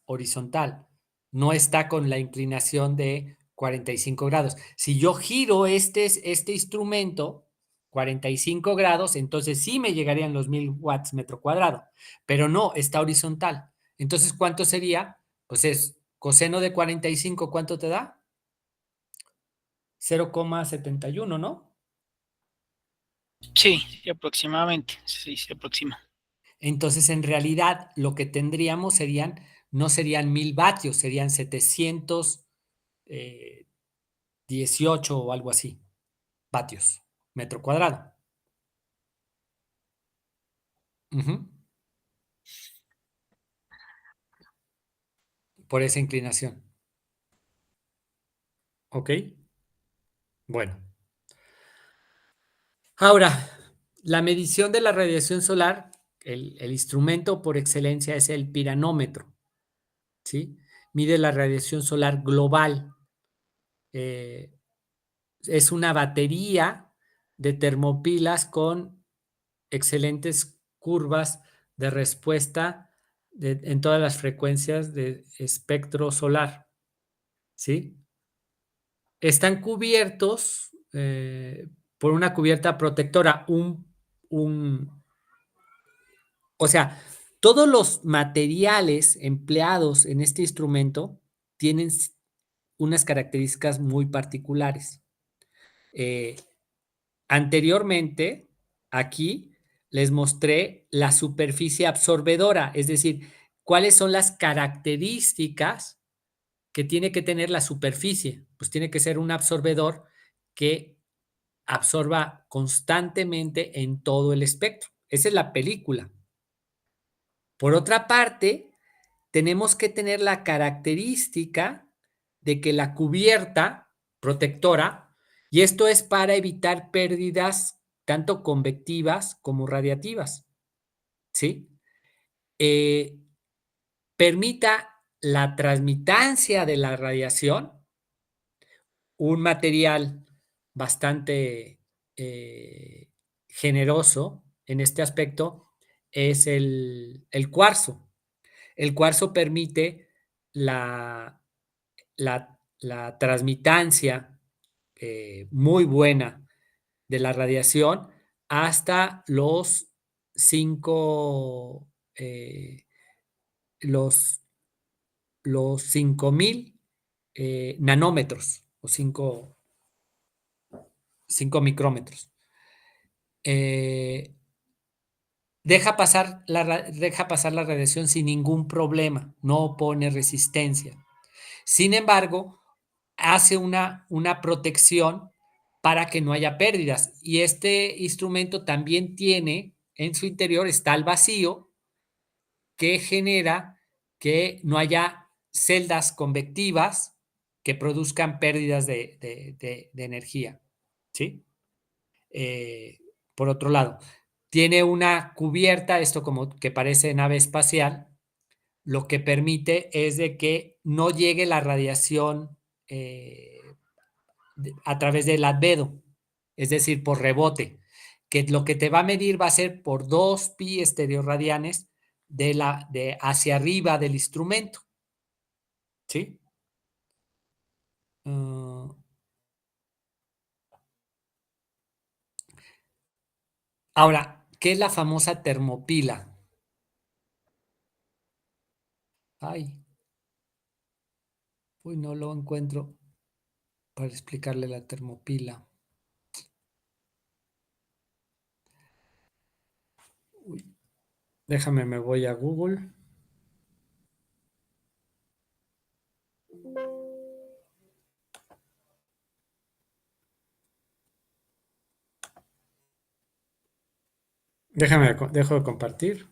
horizontal, no está con la inclinación de 45 grados. Si yo giro este instrumento 45 grados, entonces sí me llegarían los 1000 watts metro cuadrado, pero no, está horizontal. Entonces, ¿cuánto sería? Pues es coseno de 45, ¿cuánto te da? 0,71, ¿no? Sí, aproximadamente. Sí, se aproxima. Entonces, en realidad, lo que tendríamos no serían 1000 vatios, serían 718 o algo así, vatios, metro cuadrado. Por esa inclinación. ¿Ok? Bueno. Ahora, la medición de la radiación solar, el instrumento por excelencia es el piranómetro, ¿sí? Mide la radiación solar global. Eh, es una batería de termopilas con excelentes curvas de respuesta en todas las frecuencias de espectro solar, ¿sí? Están cubiertos por una cubierta protectora, o sea, todos los materiales empleados en este instrumento tienen unas características muy particulares. Anteriormente, aquí les mostré la superficie absorbedora, es decir, cuáles son las características que tiene que tener la superficie. Pues tiene que ser un absorbedor que absorba constantemente en todo el espectro. Esa es la película. Por otra parte, tenemos que tener la característica de que la cubierta protectora, y esto es para evitar pérdidas tanto convectivas como radiativas, ¿sí? Permita la transmitancia de la radiación, un material bastante generoso en este aspecto es el cuarzo. El cuarzo permite la transmitancia muy buena de la radiación hasta los 5 los, los 5000 nanómetros o 5 micrómetros. Deja pasar la radiación sin ningún problema, no opone resistencia. Sin embargo, hace una protección para que no haya pérdidas. Y este instrumento también tiene en su interior, está el vacío, que genera que no haya celdas convectivas que produzcan pérdidas de energía. ¿Sí? Por otro lado, tiene una cubierta, esto como que parece nave espacial, lo que permite es de que no llegue la radiación a través del albedo, es decir, por rebote, que lo que te va a medir va a ser por 2 pi estereoradianes de hacia arriba del instrumento. ¿Sí? Ahora, ¿qué es la famosa termopila? Ay. Uy, no lo encuentro para explicarle la termopila. Uy, déjame, me voy a Google. Dejo de compartir.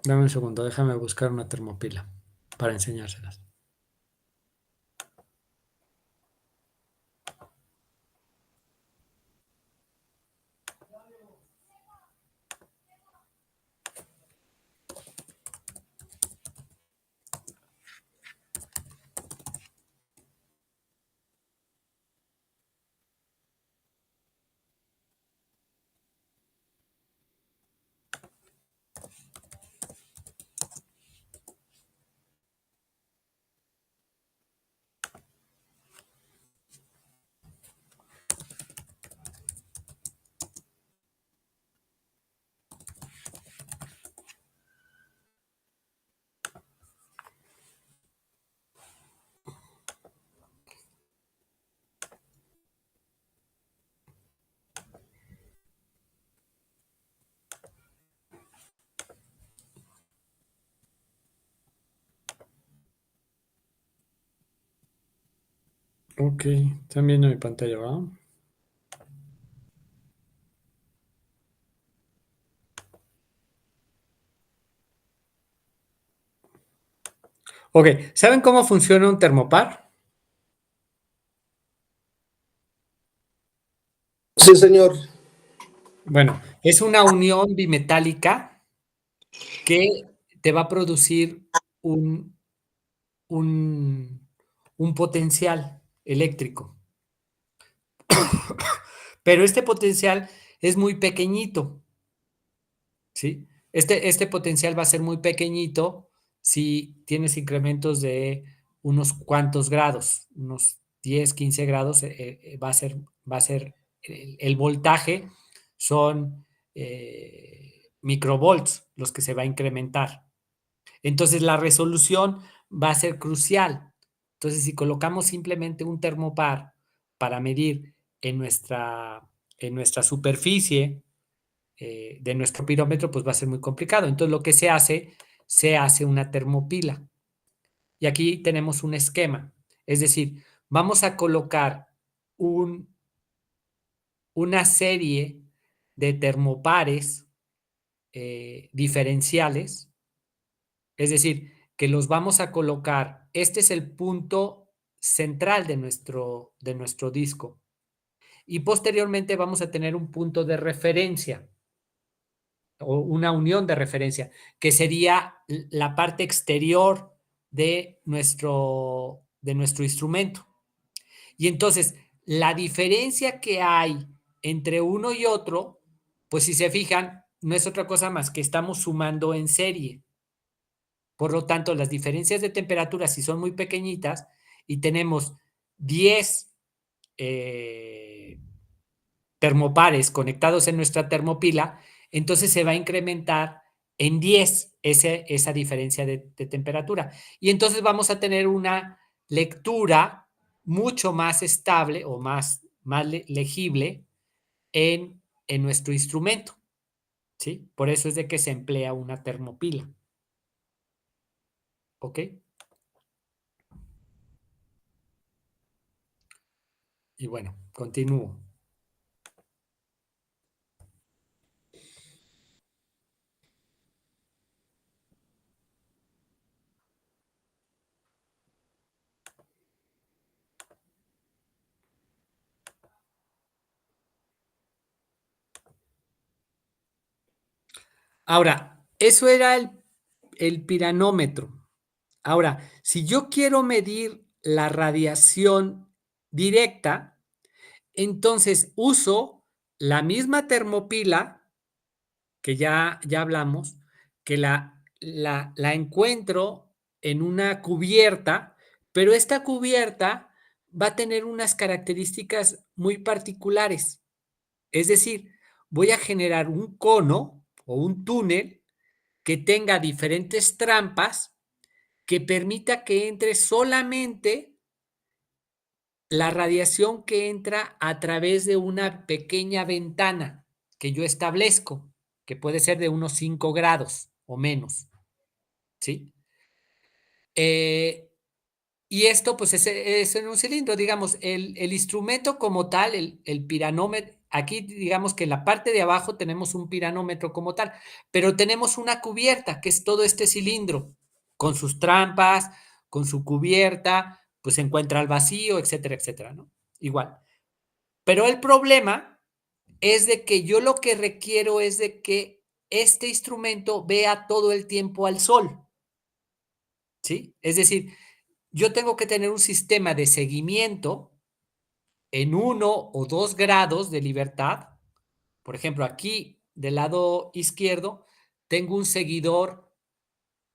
Dame un segundo, déjame buscar una termopila para enseñárselas. Ok, están viendo mi pantalla, ¿va? Ok, ¿saben cómo funciona un termopar? Sí, señor. Bueno, es una unión bimetálica que te va a producir un potencial eléctrico. Pero este potencial es muy pequeñito, ¿sí? Este potencial va a ser muy pequeñito si tienes incrementos de unos cuantos grados, unos 10, 15 grados, va a ser el voltaje son microvolts los que se va a incrementar. Entonces, la resolución va a ser crucial. Entonces, si colocamos simplemente un termopar para medir en nuestra superficie de nuestro pirómetro, pues va a ser muy complicado. Entonces, lo que se hace una termopila. Y aquí tenemos un esquema. Es decir, vamos a colocar una serie de termopares diferenciales. Es decir, que los vamos a colocar. Este es el punto central de nuestro disco. Y posteriormente vamos a tener un punto de referencia o una unión de referencia, que sería la parte exterior de nuestro instrumento. Y entonces, la diferencia que hay entre uno y otro, pues si se fijan, no es otra cosa más que estamos sumando en serie. Por lo tanto, las diferencias de temperatura, si son muy pequeñitas y tenemos 10 termopares conectados en nuestra termopila, entonces se va a incrementar en 10 esa diferencia de temperatura. Y entonces vamos a tener una lectura mucho más estable o más legible en nuestro instrumento. ¿Sí? Por eso es de que se emplea una termopila. ¿Ok? Y bueno, continúo. Ahora, eso era el piranómetro. Ahora, si yo quiero medir la radiación directa, entonces uso la misma termopila que ya hablamos, que la encuentro en una cubierta, pero esta cubierta va a tener unas características muy particulares. Es decir, voy a generar un cono o un túnel que tenga diferentes trampas que permita que entre solamente la radiación que entra a través de una pequeña ventana que yo establezco, que puede ser de unos 5 grados o menos, ¿sí? Y esto pues es en un cilindro, digamos, el instrumento como tal, el piranómetro, aquí digamos que en la parte de abajo tenemos un piranómetro como tal, pero tenemos una cubierta que es todo este cilindro, con sus trampas, con su cubierta, pues se encuentra al vacío, etcétera, etcétera, ¿no? Igual. Pero el problema es de que yo lo que requiero es de que este instrumento vea todo el tiempo al sol, ¿sí? Es decir, yo tengo que tener un sistema de seguimiento en 1 o 2 grados de libertad. Por ejemplo, aquí del lado izquierdo tengo un seguidor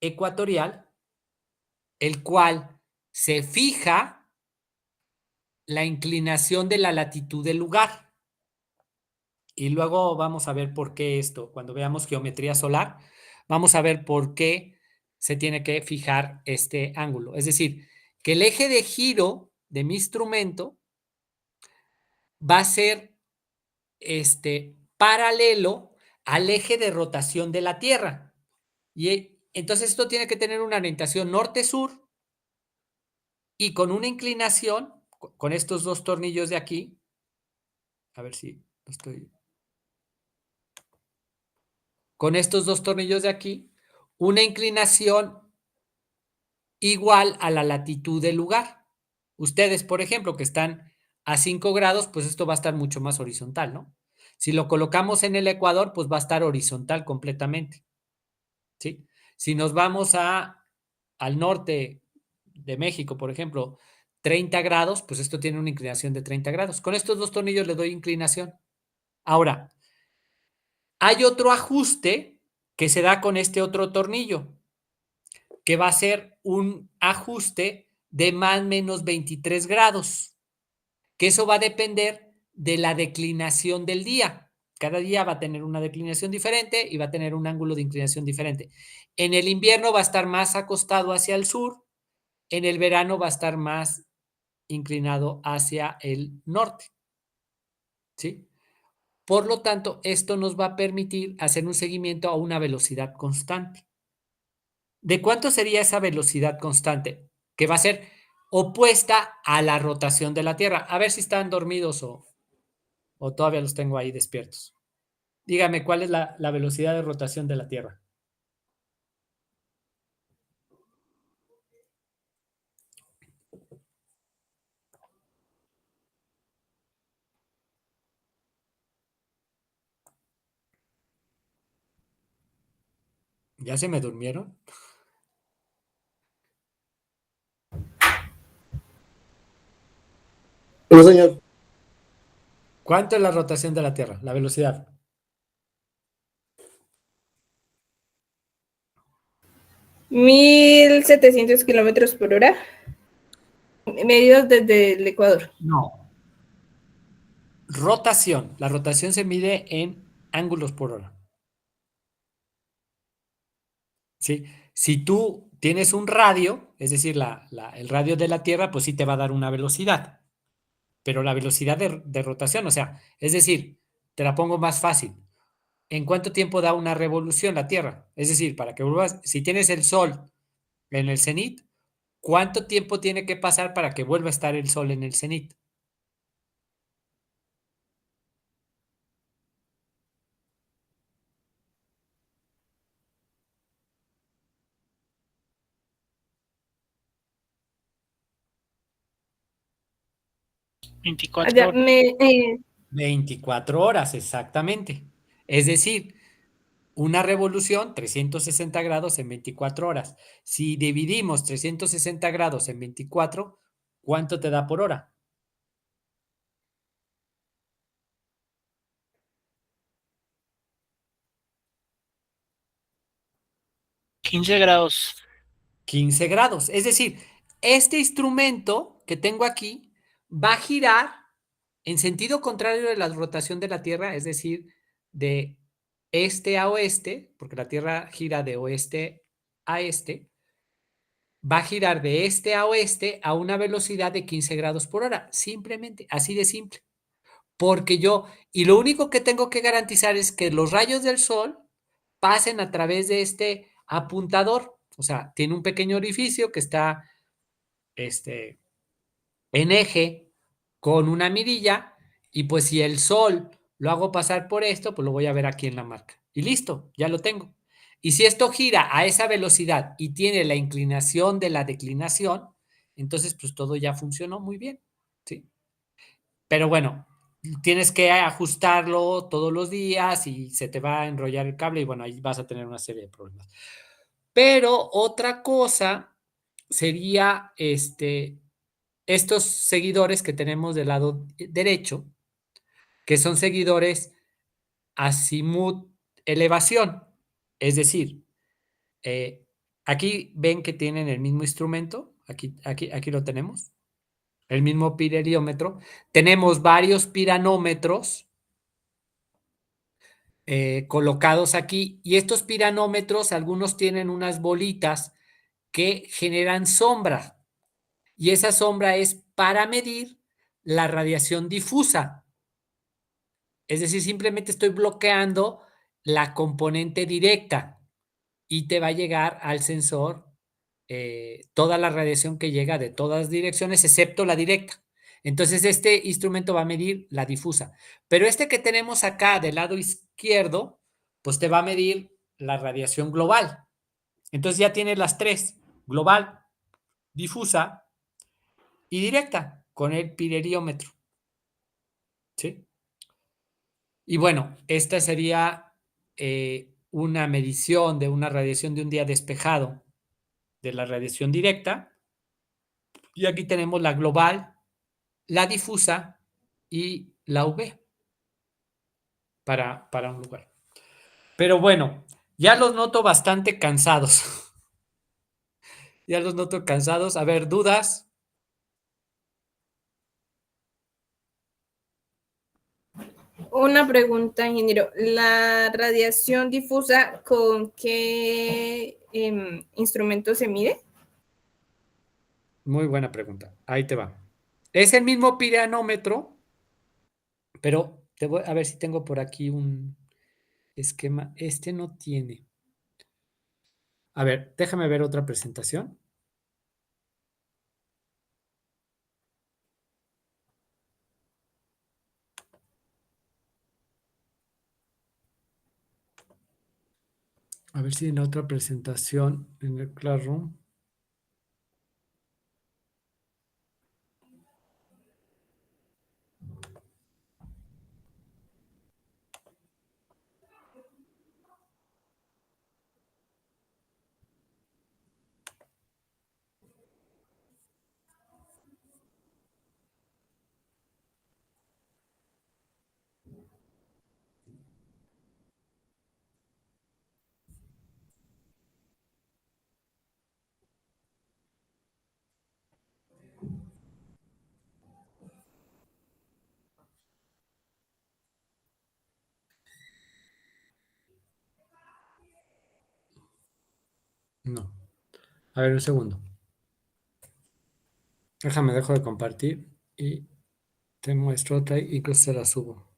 ecuatorial, el cual se fija la inclinación de la latitud del lugar. Y luego vamos a ver por qué esto. Cuando veamos geometría solar, vamos a ver por qué se tiene que fijar este ángulo. Es decir, que el eje de giro de mi instrumento va a ser paralelo al eje de rotación de la Tierra. Y entonces esto tiene que tener una orientación norte-sur y con una inclinación, con estos dos tornillos de aquí, a ver si estoy... Con estos dos tornillos de aquí, una inclinación igual a la latitud del lugar. Ustedes, por ejemplo, que están a 5 grados, pues esto va a estar mucho más horizontal, ¿no? Si lo colocamos en el ecuador, pues va a estar horizontal completamente, ¿sí? Si nos vamos al norte de México, por ejemplo, 30 grados, pues esto tiene una inclinación de 30 grados. Con estos dos tornillos le doy inclinación. Ahora, hay otro ajuste que se da con este otro tornillo, que va a ser un ajuste de más o menos 23 grados, que eso va a depender de la declinación del día. cada día va a tener una declinación diferente y va a tener un ángulo de inclinación diferente. En el invierno va a estar más acostado hacia el sur, en el verano va a estar más inclinado hacia el norte, ¿sí? Por lo tanto, esto nos va a permitir hacer un seguimiento a una velocidad constante. ¿De cuánto sería esa velocidad constante? Que va a ser opuesta a la rotación de la Tierra. A ver si están dormidos o todavía los tengo ahí despiertos. Dígame, ¿cuál es la velocidad de rotación de la Tierra? ¿Ya se me durmieron? No, señor. ¿Cuánto es la rotación de la Tierra? La velocidad. 1.700 kilómetros por hora, medidos desde el Ecuador. No. Rotación. La rotación se mide en ángulos por hora. ¿Sí? Si tú tienes un radio, es decir, el radio de la Tierra, pues sí te va a dar una velocidad. Pero la velocidad de rotación, o sea, es decir, te la pongo más fácil. ¿En cuánto tiempo da una revolución la Tierra? Es decir, para que vuelvas, si tienes el Sol en el cenit, ¿cuánto tiempo tiene que pasar para que vuelva a estar el Sol en el cenit? ¿24 horas? 24 horas, exactamente. Es decir, una revolución, 360 grados en 24 horas. Si dividimos 360 grados en 24, ¿cuánto te da por hora? 15 grados. 15 grados. Es decir, este instrumento que tengo aquí va a girar en sentido contrario de la rotación de la Tierra, es decir, de este a oeste, porque la Tierra gira de oeste a este, va a girar de este a oeste a una velocidad de 15 grados por hora, simplemente, así de simple. Porque y lo único que tengo que garantizar es que los rayos del sol pasen a través de este apuntador, o sea, tiene un pequeño orificio que está en eje con una mirilla y pues si el sol lo hago pasar por esto, pues lo voy a ver aquí en la marca. Y listo, ya lo tengo. Y si esto gira a esa velocidad y tiene la inclinación de la declinación, entonces pues todo ya funcionó muy bien, ¿sí? Pero bueno, tienes que ajustarlo todos los días y se te va a enrollar el cable y bueno, ahí vas a tener una serie de problemas. Pero otra cosa sería estos seguidores que tenemos del lado derecho, que son seguidores azimut elevación. Es decir, aquí ven que tienen el mismo instrumento, aquí lo tenemos, el mismo pirheliómetro. Tenemos varios piranómetros colocados aquí y estos piranómetros, algunos tienen unas bolitas que generan sombra y esa sombra es para medir la radiación difusa. Es decir, simplemente estoy bloqueando la componente directa y te va a llegar al sensor toda la radiación que llega de todas direcciones, excepto la directa. Entonces, este instrumento va a medir la difusa. Pero este que tenemos acá del lado izquierdo, pues te va a medir la radiación global. Entonces ya tienes las tres, global, difusa y directa, con el pirheliómetro. ¿Sí? Y bueno, esta sería una medición de una radiación de un día despejado de la radiación directa. Y aquí tenemos la global, la difusa y la UV para un lugar. Pero bueno, ya los noto bastante cansados. Ya los noto cansados. A ver, ¿dudas? Una pregunta, ingeniero. ¿La radiación difusa con qué instrumento se mide? Muy buena pregunta. Ahí te va. Es el mismo piranómetro, pero te voy a ver si tengo por aquí un esquema. Este no tiene. A ver, déjame ver otra presentación. A ver si en la otra presentación en el Classroom. No. A ver, un segundo. Déjame, dejo de compartir y te muestro otra, incluso se la subo.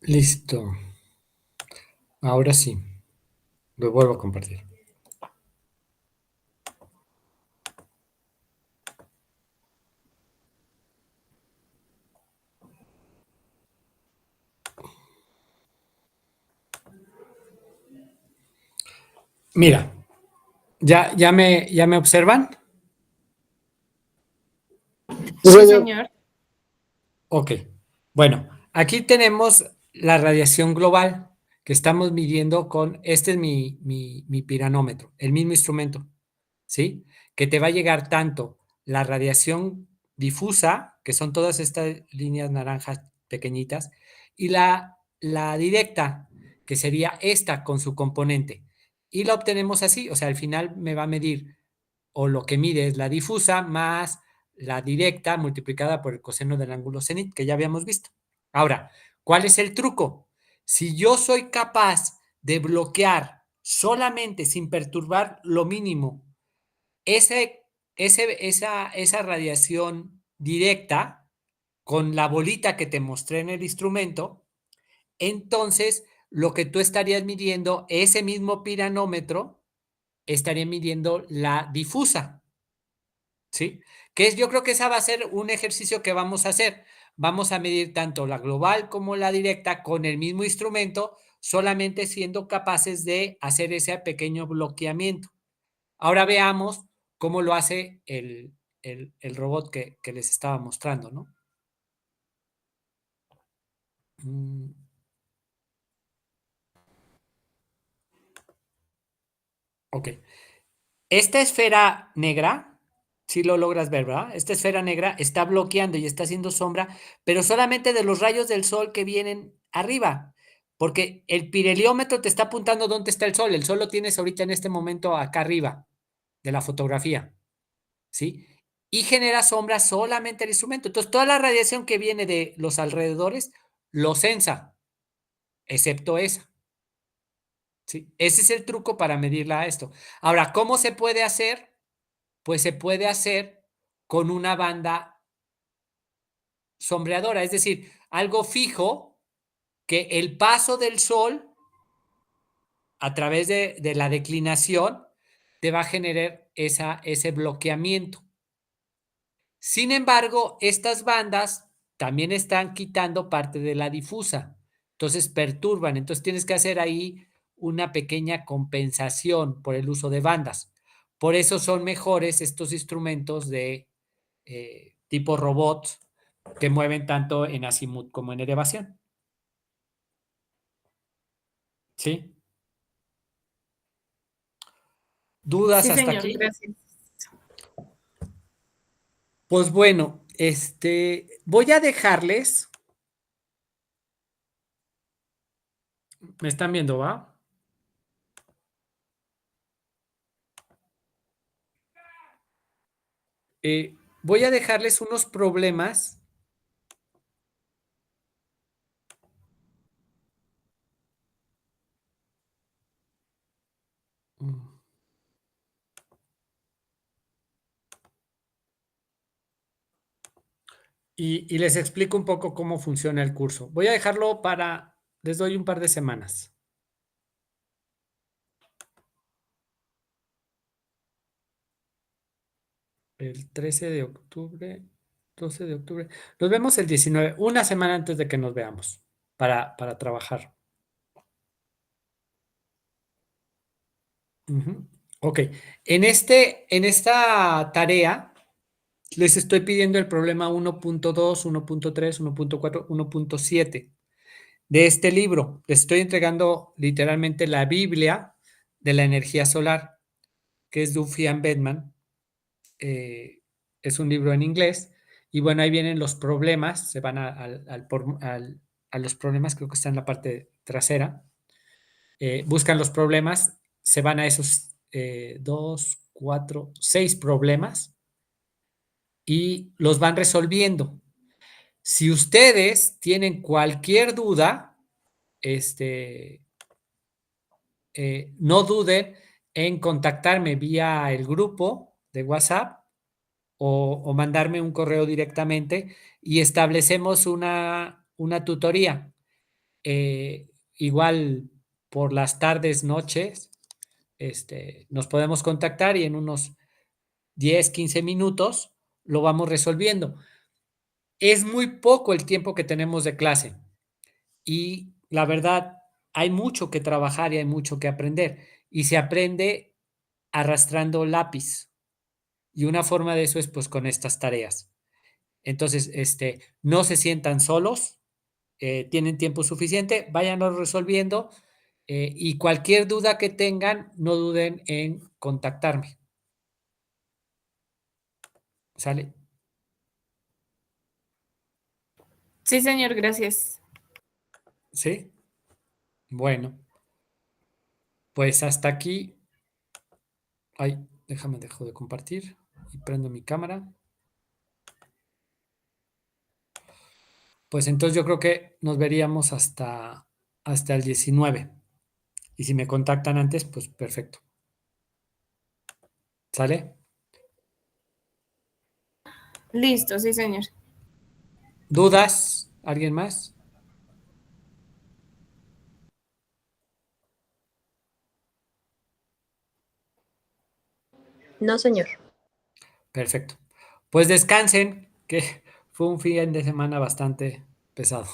Listo. Ahora sí. Lo vuelvo a compartir. Mira, ¿ya me observan? Sí, Sí, señor. señor. Ok. Bueno, aquí tenemos la radiación global que estamos midiendo con, este es mi piranómetro, el mismo instrumento, ¿sí? Que te va a llegar tanto la radiación difusa, que son todas estas líneas naranjas pequeñitas, y la directa, que sería esta con su componente. Y la obtenemos así, o sea, al final me va a medir, o lo que mide es la difusa más la directa multiplicada por el coseno del ángulo cenit, que ya habíamos visto. Ahora, ¿cuál es el truco? Si yo soy capaz de bloquear solamente sin perturbar lo mínimo esa radiación directa con la bolita que te mostré en el instrumento, entonces lo que tú estarías midiendo, ese mismo piranómetro, estaría midiendo la difusa, ¿sí? Yo creo que esa va a ser un ejercicio que vamos a hacer. Vamos a medir tanto la global como la directa con el mismo instrumento, solamente siendo capaces de hacer ese pequeño bloqueamiento. Ahora veamos cómo lo hace el robot que les estaba mostrando, ¿no? Ok. Esta esfera negra, si lo logras ver, ¿verdad? Esta esfera negra está bloqueando y está haciendo sombra, pero solamente de los rayos del sol que vienen arriba, porque el pirheliómetro te está apuntando dónde está el sol. El sol lo tienes ahorita en este momento acá arriba de la fotografía, ¿sí? Y genera sombra solamente el instrumento. Entonces, toda la radiación que viene de los alrededores lo sensa, excepto esa. ¿Sí? Ese es el truco para medirla a esto. Ahora, ¿cómo se puede hacer? Pues se puede hacer con una banda sombreadora, es decir, algo fijo que el paso del sol a través de la declinación te va a generar ese bloqueamiento. Sin embargo, estas bandas también están quitando parte de la difusa, entonces perturban, entonces tienes que hacer ahí una pequeña compensación por el uso de bandas. Por eso son mejores estos instrumentos de tipo robots que mueven tanto en azimut como en elevación. ¿Sí? ¿Dudas Sí, hasta señor, aquí? gracias. Pues bueno, voy a dejarles. ¿Me están viendo, va? Voy a dejarles unos problemas. Y les explico un poco cómo funciona el curso. Voy a dejarlo les doy un par de semanas. El 13 de octubre, 12 de octubre. Nos vemos el 19, una semana antes de que nos veamos, para trabajar. Ok, en esta tarea les estoy pidiendo el problema 1.2, 1.3, 1.4, 1.7 de este libro. Les estoy entregando literalmente la Biblia de la energía solar, que es Duffy and Bedman. Es un libro en inglés. Y bueno, ahí vienen los problemas, se van a los problemas, creo que está en la parte trasera. Buscan los problemas, se van a esos 2, 4, 6 problemas y los van resolviendo. Si ustedes tienen cualquier duda, no duden en contactarme vía el grupo de WhatsApp o mandarme un correo directamente y establecemos una tutoría. Igual por las tardes, noches, nos podemos contactar y en unos 10, 15 minutos lo vamos resolviendo. Es muy poco el tiempo que tenemos de clase y la verdad hay mucho que trabajar y hay mucho que aprender y se aprende arrastrando lápiz y una forma de eso es pues con estas tareas. Entonces, no se sientan solos, tienen tiempo suficiente, váyanlo resolviendo y cualquier duda que tengan, no duden en contactarme. ¿Sale? Sí, señor, gracias. ¿Sí? Bueno, pues hasta aquí. Ay, dejo de compartir y prendo mi cámara. Pues entonces yo creo que nos veríamos hasta hasta el 19. Y si me contactan antes, pues perfecto. ¿Sale? Listo, sí, señor. ¿Dudas? ¿Alguien más? No, señor. Perfecto. Pues descansen, que fue un fin de semana bastante pesado.